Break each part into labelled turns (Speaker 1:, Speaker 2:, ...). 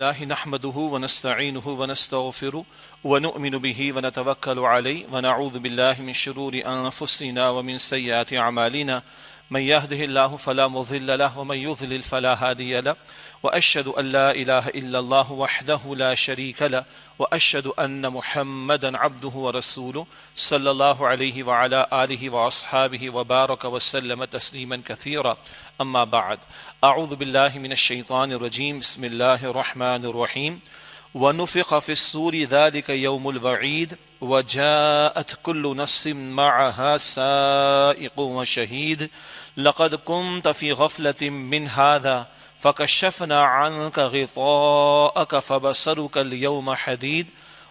Speaker 1: الله نحمده ونستعينه ونستغفره ونؤمن به ونتوكل عليه ونعوذ بالله من شرور أنفسنا ومن سيئات أعمالنا من يهده الله فلا مضل له ومن يضلل فلا هادي له وأشهد أن لا إله إلا الله وحده لا شريك له وأشهد أن محمدا عبده ورسوله صلى الله عليه وعلى آله وأصحابه وبارك وسلم تسليما كثيرا أما بعد أعوذ بالله من الشيطان الرجيم بسم الله الرحمن الرحيم ونفخ في الصور ذلك يوم الوعيد وجاءت كل نفس معها سائق وشهيد لقد كنت في غفلة من هذا فكشفنا عنك غطاءك فبصرك اليوم حديد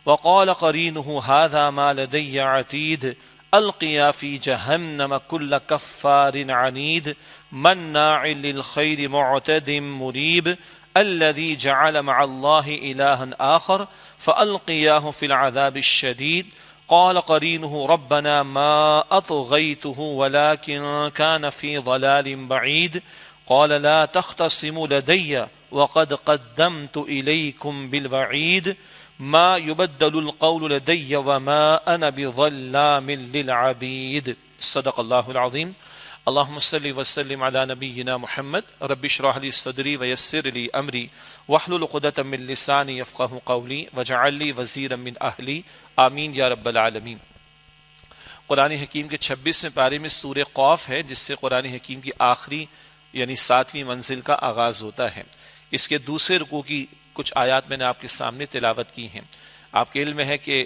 Speaker 1: وقال قرينه هذا ما لدي عتيد ألقيا في جهنم كل كفار عنيد مناع للخير معتد مريب الذي جعل مع الله إلها آخر فألقياه في العذاب الشديد قال قرينه ربنا ما أطغيته ولكن كان في ضلال بعيد قال لا تختصموا لدي وقد قدمت إليكم بالوعيد ما يبدل القول لدي وما أنا بظلام للعبيد صدق الله العظيم اللهم صل وسلم على نبينا محمد رب اشرح لي صدري ويسر لي أمري واحلل عقدة من لساني يفقهوا قولي واجعل لي وزيرا من أهلي آمین یا رب العالمین۔ قرآن حکیم کے 26ویں پارے میں سورہ قاف ہے جس سے قرآن حکیم کی آخری یعنی 7ویں منزل کا آغاز ہوتا ہے۔ اس کے دوسرے رکوع کی کچھ آیات میں نے آپ کے سامنے تلاوت کی ہیں۔ آپ کے علم ہے کہ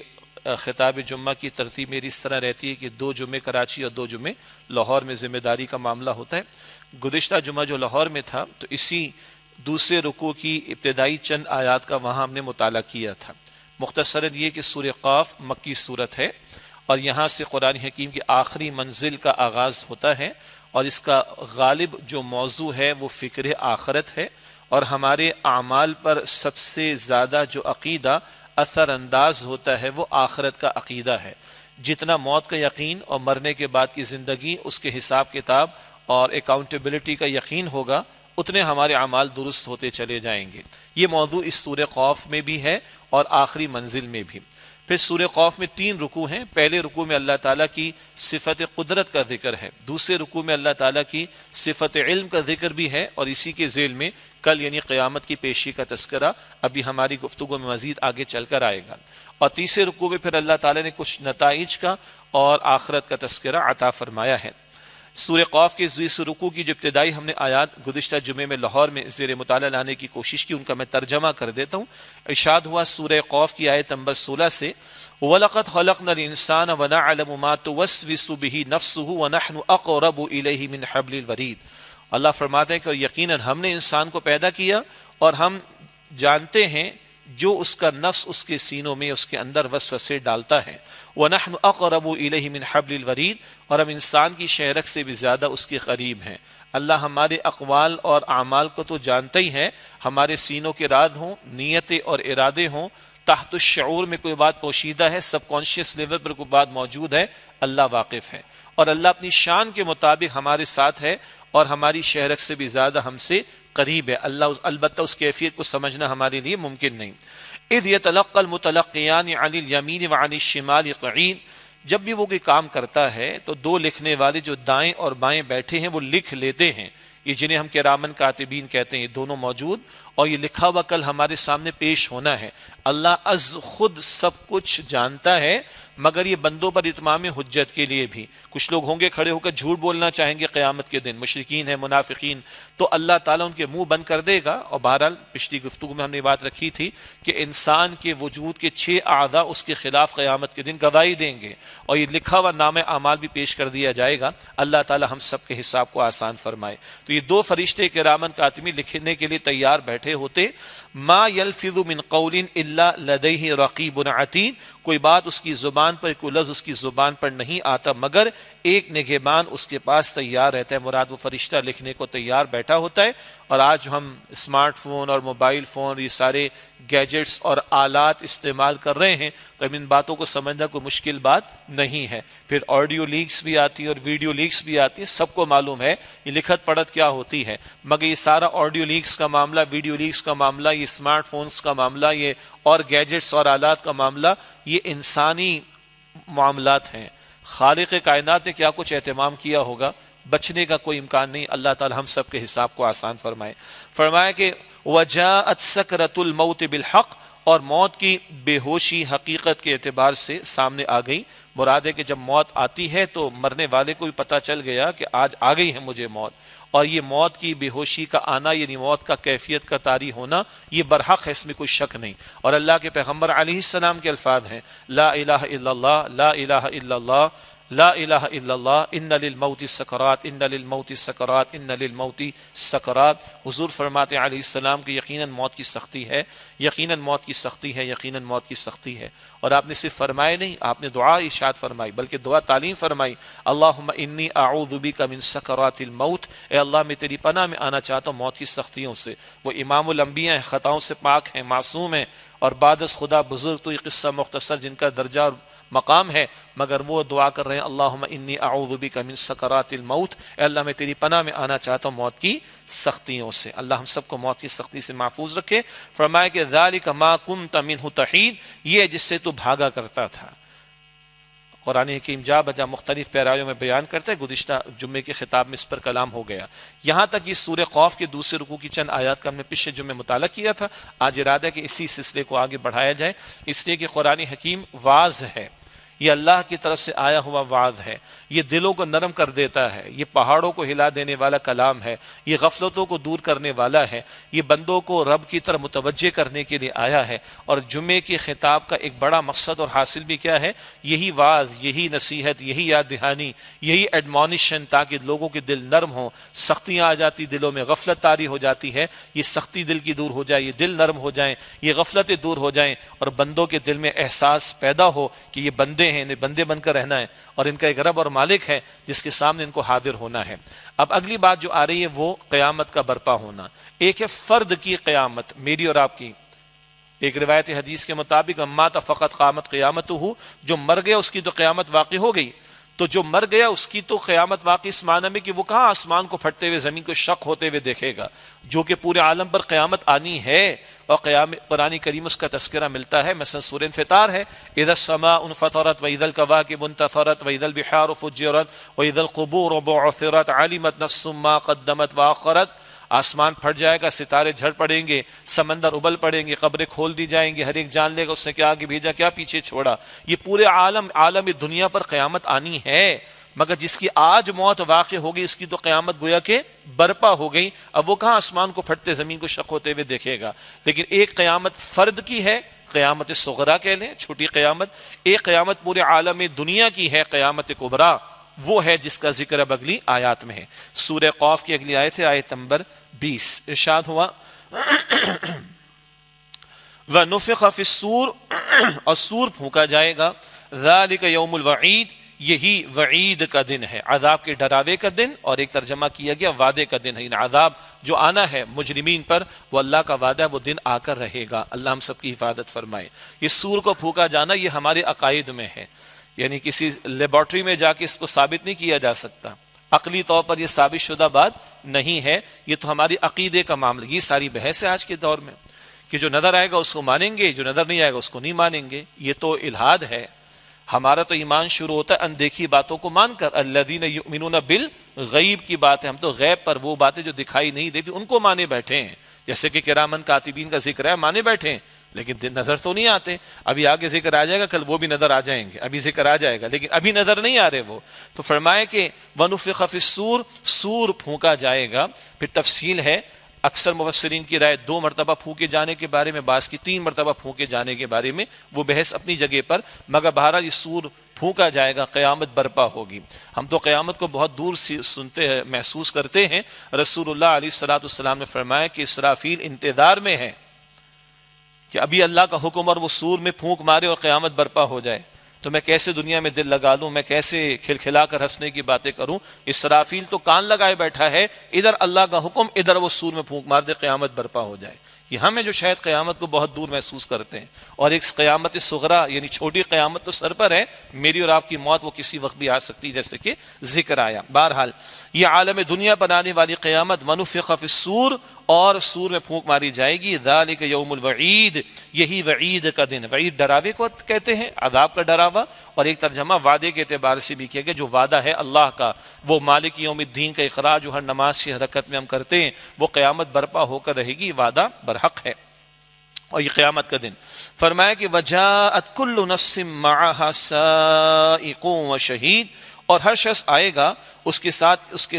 Speaker 1: خطاب جمعہ کی ترتیب میری اس طرح رہتی ہے کہ 2 جمعے کراچی اور 2 جمعے لاہور میں ذمہ داری کا معاملہ ہوتا ہے۔ گزشتہ جمعہ جو لاہور میں تھا تو اسی دوسرے رکوع کی ابتدائی چند آیات کا وہاں ہم نے مطالعہ کیا تھا۔ مختصراً یہ کہ سورہ قاف مکی صورت ہے اور یہاں سے قرآن حکیم کی آخری منزل کا آغاز ہوتا ہے اور اس کا غالب جو موضوع ہے وہ فکر آخرت ہے اور ہمارے اعمال پر سب سے زیادہ جو عقیدہ اثر انداز ہوتا ہے وہ آخرت کا عقیدہ ہے۔ جتنا موت کا یقین اور مرنے کے بعد کی زندگی اس کے حساب کتاب اور اکاؤنٹیبلٹی کا یقین ہوگا اتنے ہمارے اعمال درست ہوتے چلے جائیں گے۔ یہ موضوع اس سورہ قاف میں بھی ہے اور آخری منزل میں بھی۔ پھر سورہ قاف میں 3 رکوع ہیں۔ پہلے رکوع میں اللہ تعالیٰ کی صفت قدرت کا ذکر ہے، دوسرے رکوع میں اللہ تعالیٰ کی صفت علم کا ذکر بھی ہے اور اسی کے ذیل میں کل یعنی قیامت کی پیشی کا تذکرہ ابھی ہماری گفتگو میں مزید آگے چل کر آئے گا، اور تیسرے رکوع میں پھر اللہ تعالیٰ نے کچھ نتائج کا اور آخرت کا تذکرہ عطا فرمایا ہے۔ سورہ قاف کے اس رکوع کی جو ابتدائی ہم نے آیات گزشتہ جمعے میں لاہور میں زیر مطالعہ لانے کی کوشش کی ان کا میں ترجمہ کر دیتا ہوں۔ ارشاد ہوا سورہ قاف کی آیت نمبر 16 سے وَلَقَدْ خَلَقْنَا الْإِنسَانَ وَنَعْلَمُ مَا تُوَسْوِسُ بِهِ نَفْسُهُ وَنَحْنُ أَقْرَبُ إِلَيْهِ مِنْ حَبْلِ الْوَرِيدِ۔ اللہ فرماتے ہیں کہ یقیناً ہم نے انسان کو پیدا کیا اور ہم جانتے ہیں جو اس کا نفس اس کے سینوں میں اس کے اندر وسوسے ڈالتا ہے۔ وَنَحْنُ أَقْرَبُ إِلَيْهِ مِنْ حَبْلِ الْوَرِيدِ، اور ہم انسان کی شہرک سے بھی زیادہ اس کے قریب ہیں۔ اللہ ہمارے اقوال اور اعمال کو تو جانتا ہی ہے، ہمارے سینوں کے راز ہوں، نیتیں اور ارادے ہوں، تحت الشعور میں کوئی بات پوشیدہ ہے، سب کانشیس لیول پر کوئی بات موجود ہے، اللہ واقف ہے، اور اللہ اپنی شان کے مطابق ہمارے ساتھ ہے اور ہماری شہرک سے بھی زیادہ ہم سے قریب ہے۔ اللہ البتہ اس کیفیت کو سمجھنا ہمارے لیے ممکن نہیں۔ اذ يتلقى المتلقيان عن اليمين وعن الشمال قعيد، جب بھی وہ کوئی کام کرتا ہے تو 2 لکھنے والے جو دائیں اور بائیں بیٹھے ہیں وہ لکھ لیتے ہیں، یہ جنہیں ہم کرامن کاتبین کہتے ہیں، یہ دونوں موجود اور یہ لکھا ہوا کل ہمارے سامنے پیش ہونا ہے۔ اللہ از خود سب کچھ جانتا ہے، مگر یہ بندوں پر اتمام حجت کے لیے بھی۔ کچھ لوگ ہوں گے کھڑے ہو کر جھوٹ بولنا چاہیں گے قیامت کے دن، مشرکین ہیں، منافقین، تو اللہ تعالیٰ ان کے منہ بند کر دے گا۔ اور بہرحال پچھلی گفتگو میں ہم نے بات رکھی تھی کہ انسان کے وجود کے 6 اعضاء اس کے خلاف قیامت کے دن گواہی دیں گے اور یہ لکھا ہوا نامہ اعمال بھی پیش کر دیا جائے گا۔ اللہ تعالیٰ ہم سب کے حساب کو آسان فرمائے۔ تو یہ 2 فرشتے کرامن کاتبین لکھنے کے لیے تیار بیٹھے ہوتے۔ ما یلفظ من قول الا لدیہ رقیب عتید، کوئی بات اس کی زبان پر، کوئی لفظ اس کی زبان پر نہیں آتا مگر ایک نگہبان اس کے پاس تیار رہتا ہے۔ مراد وہ فرشتہ لکھنے کو تیار بیٹھا ہوتا ہے اور آج ہم اسمارٹ فون اور موبائل فون یہ سارے گیجٹس اور آلات استعمال کر رہے ہیں، تو اب ان باتوں کو سمجھنا کوئی مشکل بات نہیں ہے۔ پھر آڈیو لیکس بھی آتی ہیں اور ویڈیو لیکس بھی آتی ہیں، سب کو معلوم ہے یہ لکھت پڑھت کیا ہوتی ہے، مگر یہ سارا آڈیو لیکس کا معاملہ، ویڈیو لیکس کا معاملہ، یہ اسمارٹ فونز کا معاملہ، یہ اور گیجٹس اور آلات کا معاملہ، یہ انسانی معاملات ہیں۔ خالق کائنات نے کیا کچھ اہتمام کیا ہوگا، بچنے کا کوئی امکان نہیں۔ اللہ تعالی ہم سب کے حساب کو آسان فرمائے۔ فرمایا کہ وَجَاءَتْ سَكْرَةُ الْمَوْتِ بِالْحَقِّ، اور موت کی بے ہوشی حقیقت کے اعتبار سے سامنے آ گئی۔ مراد ہے کہ جب موت آتی ہے تو مرنے والے کو بھی پتہ چل گیا کہ آج آ گئی ہے مجھے موت، اور یہ موت کی بے ہوشی کا آنا یعنی موت کا کیفیت کا طاری ہونا یہ برحق ہے، اس میں کوئی شک نہیں۔ اور اللہ کے پیغمبر علیہ السلام کے الفاظ ہیں، لا الہ الا اللہ، لا الہ الا اللہ، لا الہ الا اللہ، ان للموت سکرات، ان للموت سکرات، ان للموت سکرات۔ حضور فرماتے ہیں علیہ السلام کہ یقیناً موت کی سختی ہے، یقیناً موت کی سختی ہے، یقیناً موت کی سختی ہے۔ اور آپ نے صرف فرمائے نہیں، آپ نے دعا ارشاد فرمائی، بلکہ دعا تعلیم فرمائی، اللہم انی اعوذ بک من سکرات الموت، اے اللہ میں تیری پناہ میں آنا چاہتا ہوں موت کی سختیوں سے۔ وہ امام الانبیاء ہیں، خطاؤں سے پاک ہیں، معصوم ہیں، اور بعد از خدا بزرگ تو یہ قصہ مختصر جن کا درجہ اور مقام ہے، مگر وہ دعا کر رہے ہیں اللہم انی اعوذ بک من سکرات الموت، اے اللہ میں تیری پناہ میں آنا چاہتا ہوں موت کی سختیوں سے۔ اللہ ہم سب کو موت کی سختی سے محفوظ رکھے۔ فرمایا کہ ذالک ما کنت منہ تحید، یہ جس سے تو بھاگا کرتا تھا۔ قرآن حکیم جا بجا مختلف پیرایوں میں بیان کرتے ہیں، گزشتہ جمعے کے خطاب میں اس پر کلام ہو گیا۔ یہاں تک یہ سورہ قاف کے دوسرے رکوع کی چند آیات کا ہم نے پچھلے جمعے مطالعہ کیا تھا۔ آج ارادہ ہے کہ اسی سلسلے کو آگے بڑھایا جائے، اس لیے کہ قرآن حکیم واعظ ہے، یہ اللہ کی طرف سے آیا ہوا وعد ہے، یہ دلوں کو نرم کر دیتا ہے، یہ پہاڑوں کو ہلا دینے والا کلام ہے، یہ غفلتوں کو دور کرنے والا ہے، یہ بندوں کو رب کی طرف متوجہ کرنے کے لیے آیا ہے۔ اور جمعے کے خطاب کا ایک بڑا مقصد اور حاصل بھی کیا ہے، یہی واعظ، یہی نصیحت، یہی یاد دہانی، یہی ایڈمونیشن، تاکہ لوگوں کے دل نرم ہوں، سختیاں آ جاتی دلوں میں، غفلت طاری ہو جاتی ہے، یہ سختی دل کی دور ہو جائے، یہ دل نرم ہو جائیں، یہ غفلتیں دور ہو جائیں، اور بندوں کے دل میں احساس پیدا ہو کہ یہ بندے ہیں، انہیں بندے بن کر رہنا ہے، اور ان کا ایک رب اور مالک ہے جس کے سامنے ان کو حاضر ہونا ہے۔ اب اگلی بات جو آ رہی ہے وہ قیامت کا برپا ہونا۔ ایک ہے فرد کی قیامت، میری اور آپ کی۔ ایک روایت حدیث کے مطابق مات فقط قامت قیامت ہو، جو مر گیا اس کی تو قیامت واقع ہو گئی۔ تو جو مر گیا اس کی تو قیامت واقع اس معنی میں کہ وہ کہاں آسمان کو پھٹتے ہوئے زمین کو شق ہوتے ہوئے دیکھے گا، جو کہ پورے عالم پر قیامت آنی ہے، اور قرآن کریم اس کا تذکرہ ملتا ہے۔ مثلا سورہ انفطار ہے، اذا السماء انفطرت واذا الكواكب انتثرت واذا البحار فجرت واذا القبور بعثرت علمت نفس ما قدمت واخرت۔ آسمان پھٹ جائے گا، ستارے جھڑ پڑیں گے، سمندر ابل پڑیں گے، قبریں کھول دی جائیں گی، ہر ایک جان لے گا اس نے کیا آگے بھیجا کیا پیچھے چھوڑا۔ یہ پورے عالم دنیا پر قیامت آنی ہے، مگر جس کی آج موت واقع ہوگی اس کی تو قیامت گویا کہ برپا ہو گئی۔ اب وہ کہاں آسمان کو پھٹتے زمین کو شق ہوتے ہوئے دیکھے گا۔ لیکن ایک قیامت فرد کی ہے، قیامت صغرا کہہ لیں، چھوٹی قیامت۔ ایک قیامت پورے عالم دنیا کی ہے، قیامت کبریٰ، وہ ہے جس کا ذکر اب اگلی آیات میں ہے۔ سورہ قاف کی اگلی آیت ہے آیت نمبر 20، ارشاد ہوا وَنُفِخَ فِي الصُّورِ، اور سور پھونکا جائے گا، ذَلِكَ يَوْمُ الْوَعِيدِ، یہی وعید کا دن ہے، عذاب کے ڈراوے کا دن، اور ایک ترجمہ کیا گیا وعدے کا دن ہے، یعنی عذاب جو آنا ہے مجرمین پر وہ اللہ کا وعدہ ہے، وہ دن آ کر رہے گا۔ اللہ ہم سب کی حفاظت فرمائے۔ یہ سور کو پھونکا جانا یہ ہمارے عقائد میں ہے، یعنی کسی لیبارٹری میں جا کے اس کو ثابت نہیں کیا جا سکتا، عقلی طور پر یہ ثابت شدہ بات نہیں ہے، یہ تو ہماری عقیدے کا معاملہ۔ یہ ساری بحث ہے آج کے دور میں کہ جو نظر آئے گا اس کو مانیں گے، جو نظر نہیں آئے گا اس کو نہیں مانیں گے، یہ تو الحاد ہے۔ ہمارا تو ایمان شروع ہوتا ہے اندیکھی باتوں کو مان کر، الذین یؤمنون بالغیب کی بات ہے، ہم تو غیب پر وہ باتیں جو دکھائی نہیں دیتی ان کو مانے بیٹھے ہیں، جیسے کہ کرامن کاتبین کا ذکر ہے، مانے بیٹھے ہیں، لیکن نظر تو نہیں آتے۔ ابھی آگے ذکر آ جائے گا، کل وہ بھی نظر آ جائیں گے، ابھی ذکر آ جائے گا لیکن ابھی نظر نہیں آ رہے وہ۔ تو فرمائے کہ وَنُفِخَ فِي الصُّورِ، سور پھونکا جائے گا۔ پھر تفصیل ہے، اکثر مفسرین کی رائے 2 مرتبہ پھونکے جانے کے بارے میں، بعض کی 3 مرتبہ پھونکے جانے کے بارے میں، وہ بحث اپنی جگہ پر، مگر بہرحال یہ سور پھونکا جائے گا، قیامت برپا ہوگی۔ ہم تو قیامت کو بہت دور سے سنتے ہیں، محسوس کرتے ہیں۔ رسول اللہ علیہ الصلوۃ والسلام نے فرمایا کہ اسرافیل انتظار میں ہے کہ ابھی اللہ کا حکم اور وہ سور میں پھونک مارے اور قیامت برپا ہو جائے۔ تو میں کیسے دنیا میں دل لگا لوں، میں کیسے کھلکھلا کر ہنسنے کی باتیں کروں؟ اسرافیل تو کان لگائے بیٹھا ہے، ادھر اللہ کا حکم، ادھر وہ سور میں پھونک مار دے، قیامت برپا ہو جائے۔ یہ ہمیں جو شاید قیامت کو بہت دور محسوس کرتے ہیں، اور ایک قیامت صغرا یعنی چھوٹی قیامت تو سر پر ہے، میری اور آپ کی موت وہ کسی وقت بھی آ سکتی، جیسے کہ ذکر آیا۔ بہرحال یہ عالم دنیا بنانے والی قیامت، ونفخ فی الصور، اور سور میں پھونک ماری جائے گی، ذالک یوم الوعید، یہی وعید کا دن۔ وعید ڈراوے کو کہتے ہیں، عذاب کا ڈراوا، اور ایک ترجمہ وعدے کے اعتبار سے بھی کیا گیا، جو وعدہ ہے اللہ کا، وہ مالک یوم الدین کا اقرار جو ہر نماز کی حرکت میں ہم کرتے ہیں، وہ قیامت برپا ہو کر رہے گی، وعدہ برحق ہے، اور یہ قیامت کا دن۔ فرمایا کہ وجاءت کل نفس معها سائق و شہید، اور ہر شخص آئے گا اس کے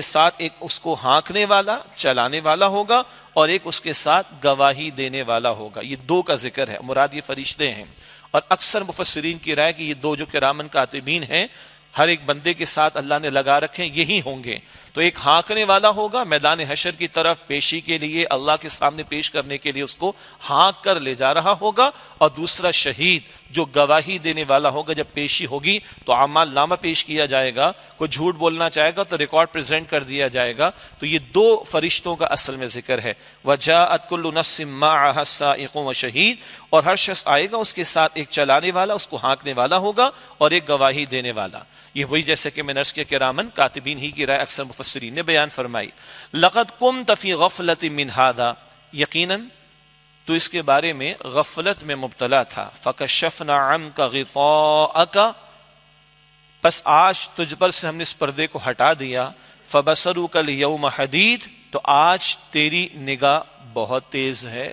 Speaker 1: ساتھ ایک اس کو ہانکنے والا، چلانے والا ہوگا، اور ایک اس کے ساتھ گواہی دینے والا ہوگا۔ یہ دو کا ذکر ہے، مراد یہ فرشتے ہیں، اور اکثر مفسرین کی رائے کہ یہ دو جو کرامن کاتبین ہیں، ہر ایک بندے کے ساتھ اللہ نے لگا رکھے ہیں، یہی ہوں گے۔ تو ایک ہانکنے والا ہوگا میدان حشر کی طرف پیشی کے لیے، اللہ کے سامنے پیش کرنے کے لیے اس کو ہانک کر لے جا رہا ہوگا، اور دوسرا شہید جو گواہی دینے والا ہوگا۔ جب پیشی ہوگی تو اعمال نامہ پیش کیا جائے گا، کوئی جھوٹ بولنا چاہے گا تو ریکارڈ پریزنٹ کر دیا جائے گا۔ تو یہ دو فرشتوں کا اصل میں ذکر ہے، وجاءت کل نفس معها سائق و شہید، اور ہر شخص آئے گا اس کے ساتھ ایک چلانے والا، اس کو ہانکنے والا ہوگا، اور ایک گواہی دینے والا۔ یہ وہی جیسے کہ میں نے عرض کیا کرامن کاتبین ہی کی رائے اکثر مفسرین نے بیان فرمائی۔ لقد كنت في غفلة من هذا، یقیناً تو اس کے بارے میں غفلت میں مبتلا تھا۔ فکشفنا عنك غطاءك، پس آج تجھ پر سے ہم نے اس پردے کو ہٹا دیا۔ فبصرك اليوم حدید، تو آج تیری نگاہ بہت تیز ہے۔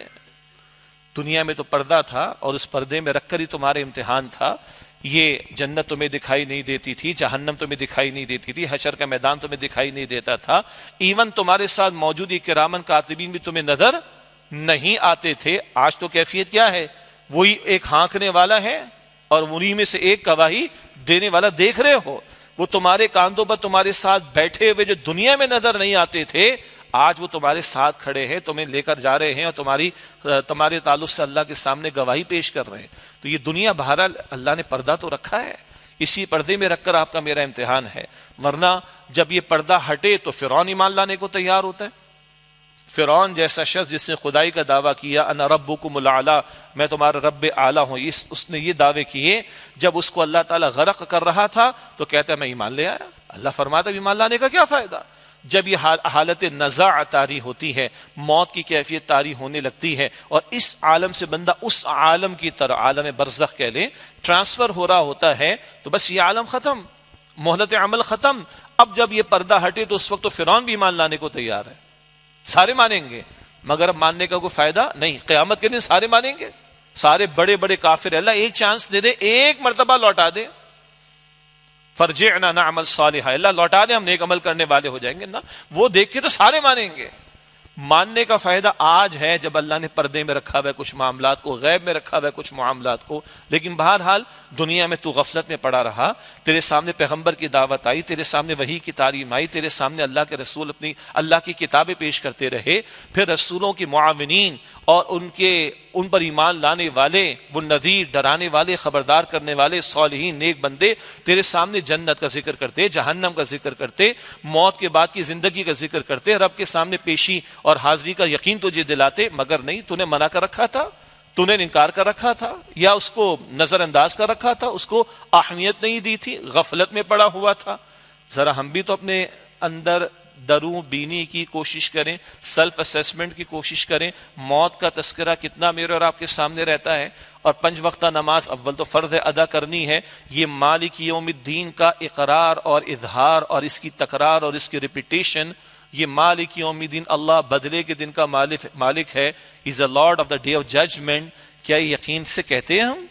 Speaker 1: دنیا میں تو پردہ تھا، اور اس پردے میں رکھ کر ہی تمہارے امتحان تھا۔ یہ جنت تمہیں دکھائی نہیں دیتی تھی، جہنم تمہیں دکھائی نہیں دیتی تھی، حشر کا میدان تمہیں دکھائی نہیں دیتا تھا، ایون تمہارے ساتھ موجود کرامن کاتبین بھی تمہیں نظر نہیں آتے تھے۔ آج تو کیفیت کیا ہے؟ وہی ایک ہانکنے والا ہے، اور انہی میں سے ایک گواہی دینے والا دیکھ رہے ہو۔ وہ تمہارے کاندھوں پر تمہارے ساتھ بیٹھے ہوئے جو دنیا میں نظر نہیں آتے تھے، آج وہ تمہارے ساتھ کھڑے ہیں، تمہیں لے کر جا رہے ہیں، اور تمہارے تعلق سے اللہ کے سامنے گواہی پیش کر رہے ہیں۔ تو یہ دنیا بہرحال اللہ نے پردہ تو رکھا ہے، اسی پردے میں رکھ کر آپ کا میرا امتحان ہے۔ ورنہ جب یہ پردہ ہٹے تو فرعون ایمان لانے کو تیار ہوتا ہے۔ فرعون جیسا شخص جس نے خدائی کا دعویٰ کیا، انا ربکم الاعلی، میں تمہارا رب اعلیٰ ہوں، اس نے یہ دعوے کیے۔ جب اس کو اللہ تعالیٰ غرق کر رہا تھا تو کہتا ہے میں ایمان لے آیا۔ اللہ فرماتا ہے ایمان لانے کا کیا فائدہ؟ جب یہ حالت نزاع طاری ہوتی ہے، موت کی کیفیت طاری ہونے لگتی ہے، اور اس عالم سے بندہ اس عالم کی طرح، عالم برزخ کہہ لیں، ٹرانسفر ہو رہا ہوتا ہے، تو بس یہ عالم ختم، مہلت عمل ختم۔ اب جب یہ پردہ ہٹے تو اس وقت تو فرعون بھی ایمان لانے کو تیار ہے، سارے مانیں گے، مگر اب ماننے کا کوئی فائدہ نہیں۔ قیامت کے دن سارے مانیں گے، سارے بڑے بڑے کافر، اللہ ایک چانس دے دے، ایک مرتبہ لوٹا دے، فرجعنا نعمل صالحا، اللہ لوٹا دے، ہم نیک عمل کرنے والے ہو جائیں گے نا، وہ دیکھ کے تو سارے مانیں گے۔ ماننے کا فائدہ آج ہے جب اللہ نے پردے میں رکھا ہوا ہے کچھ معاملات کو، غیب میں رکھا ہوا ہے کچھ معاملات کو، لیکن بہرحال دنیا میں تو غفلت میں پڑا رہا، تیرے سامنے پیغمبر کی دعوت آئی، تیرے سامنے وحی کی تعلیم آئی، تیرے سامنے اللہ کے رسول اپنی اللہ کی کتابیں پیش کرتے رہے، پھر رسولوں کے معاونین اور ان پر ایمان لانے والے، وہ نذیر، ڈرانے والے، خبردار کرنے والے صالحین نیک بندے تیرے سامنے جنت کا ذکر کرتے، جہنم کا ذکر کرتے، موت کے بعد کی زندگی کا ذکر کرتے، رب کے سامنے پیشی اور حاضری کا یقین تجھے دلاتے، مگر نہیں، تو نے منع کر رکھا تھا، تو نے انکار کر رکھا تھا، یا اس کو نظر انداز کر رکھا تھا، اس کو اہمیت نہیں دی تھی، غفلت میں پڑا ہوا تھا۔ ذرا ہم بھی تو اپنے اندر دروں بینی کی کوشش کریں، سیلف اسیسمنٹ کی کوشش کریں، موت کا تذکرہ کتنا میرے اور آپ کے سامنے رہتا ہے، اور 5 وقتہ نماز اول تو فرض ادا کرنی ہے، یہ مالک یوم الدین کا اقرار اور اظہار اور اس کی تکرار اور اس کی ریپیٹیشن، یہ مالک یوم الدین، اللہ بدلے کے دن کا مالک ہے، is a lord of the day of judgement, کیا یہ یقین سے کہتے ہیں ہم؟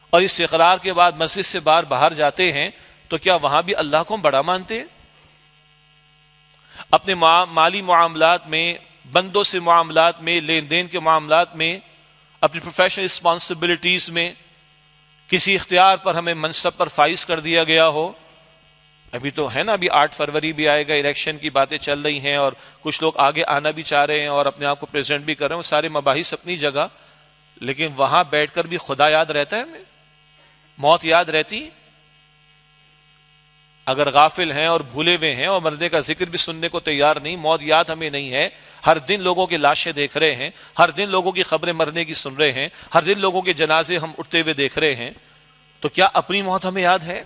Speaker 1: اور اس اقرار کے بعد مسجد سے باہر جاتے ہیں تو کیا وہاں بھی اللہ کو ہم بڑا مانتے ہیں؟ اپنے مالی معاملات میں، بندوں سے معاملات میں، لین دین کے معاملات میں، اپنی پروفیشنل رسپانسبلٹیز میں، کسی اختیار پر ہمیں منصب پر فائز کر دیا گیا ہو، ابھی تو ہے نا، ابھی 8 فروری بھی آئے گا، الیکشن کی باتیں چل رہی ہیں، اور کچھ لوگ آگے آنا بھی چاہ رہے ہیں اور اپنے آپ کو پریزیڈنٹ بھی کر رہے ہیں، وہ سارے مباحث اپنی جگہ، لیکن وہاں بیٹھ کر بھی خدا یاد رہتا ہے ہمیں؟ موت یاد رہتی؟ اگر غافل ہیں اور بھولے ہوئے ہیں اور مرنے کا ذکر بھی سننے کو تیار نہیں، موت یاد ہمیں نہیں ہے، ہر دن لوگوں کی لاشیں دیکھ رہے ہیں، ہر دن لوگوں کی خبریں مرنے کی سن رہے ہیں، ہر دن لوگوں کے جنازے ہم اٹھتے ہوئے دیکھ رہے ہیں، تو کیا اپنی موت ہمیں یاد ہے؟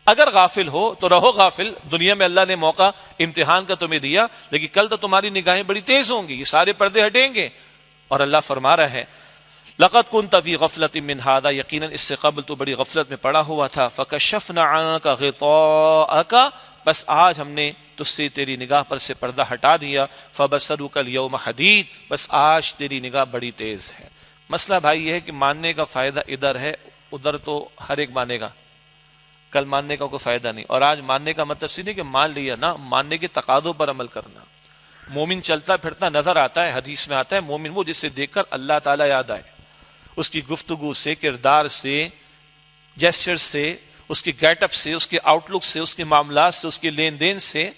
Speaker 1: اگر غافل ہو تو رہو غافل، دنیا میں اللہ نے موقع امتحان کا تمہیں دیا، لیکن کل تو تمہاری نگاہیں بڑی تیز ہوں گی، یہ سارے پردے ہٹیں گے۔ اور اللہ فرما رہا ہے لقد كنت في غفلة من هذا، یقیناً اس سے قبل تو بڑی غفلت میں پڑا ہوا تھا، فكشفنا عنك غطاءك، بس آج ہم نے تجھ سے تیری نگاہ پر سے پردہ ہٹا دیا، فبصرك اليوم حدید، بس آج تیری نگاہ بڑی تیز ہے۔ مسئلہ بھائی یہ ہے کہ ماننے کا فائدہ ادھر ہے، ادھر تو ہر ایک مانے گا، کل ماننے کا کوئی فائدہ نہیں۔ اور آج ماننے کا مطلب نہیں کہ مان لیا نا، ماننے کے تقاضوں پر عمل کرنا۔ مومن چلتا پھرتا نظر آتا ہے، حدیث میں آتا ہے مومن وہ جسے دیکھ کر اللہ تعالیٰ یاد آئے، اس کی گفتگو سے، کردار سے، جیسچر سے، اس کی گیٹ اپ سے، اس کے آؤٹ لک سے، اس کے معاملات سے، اس کے لین دین سے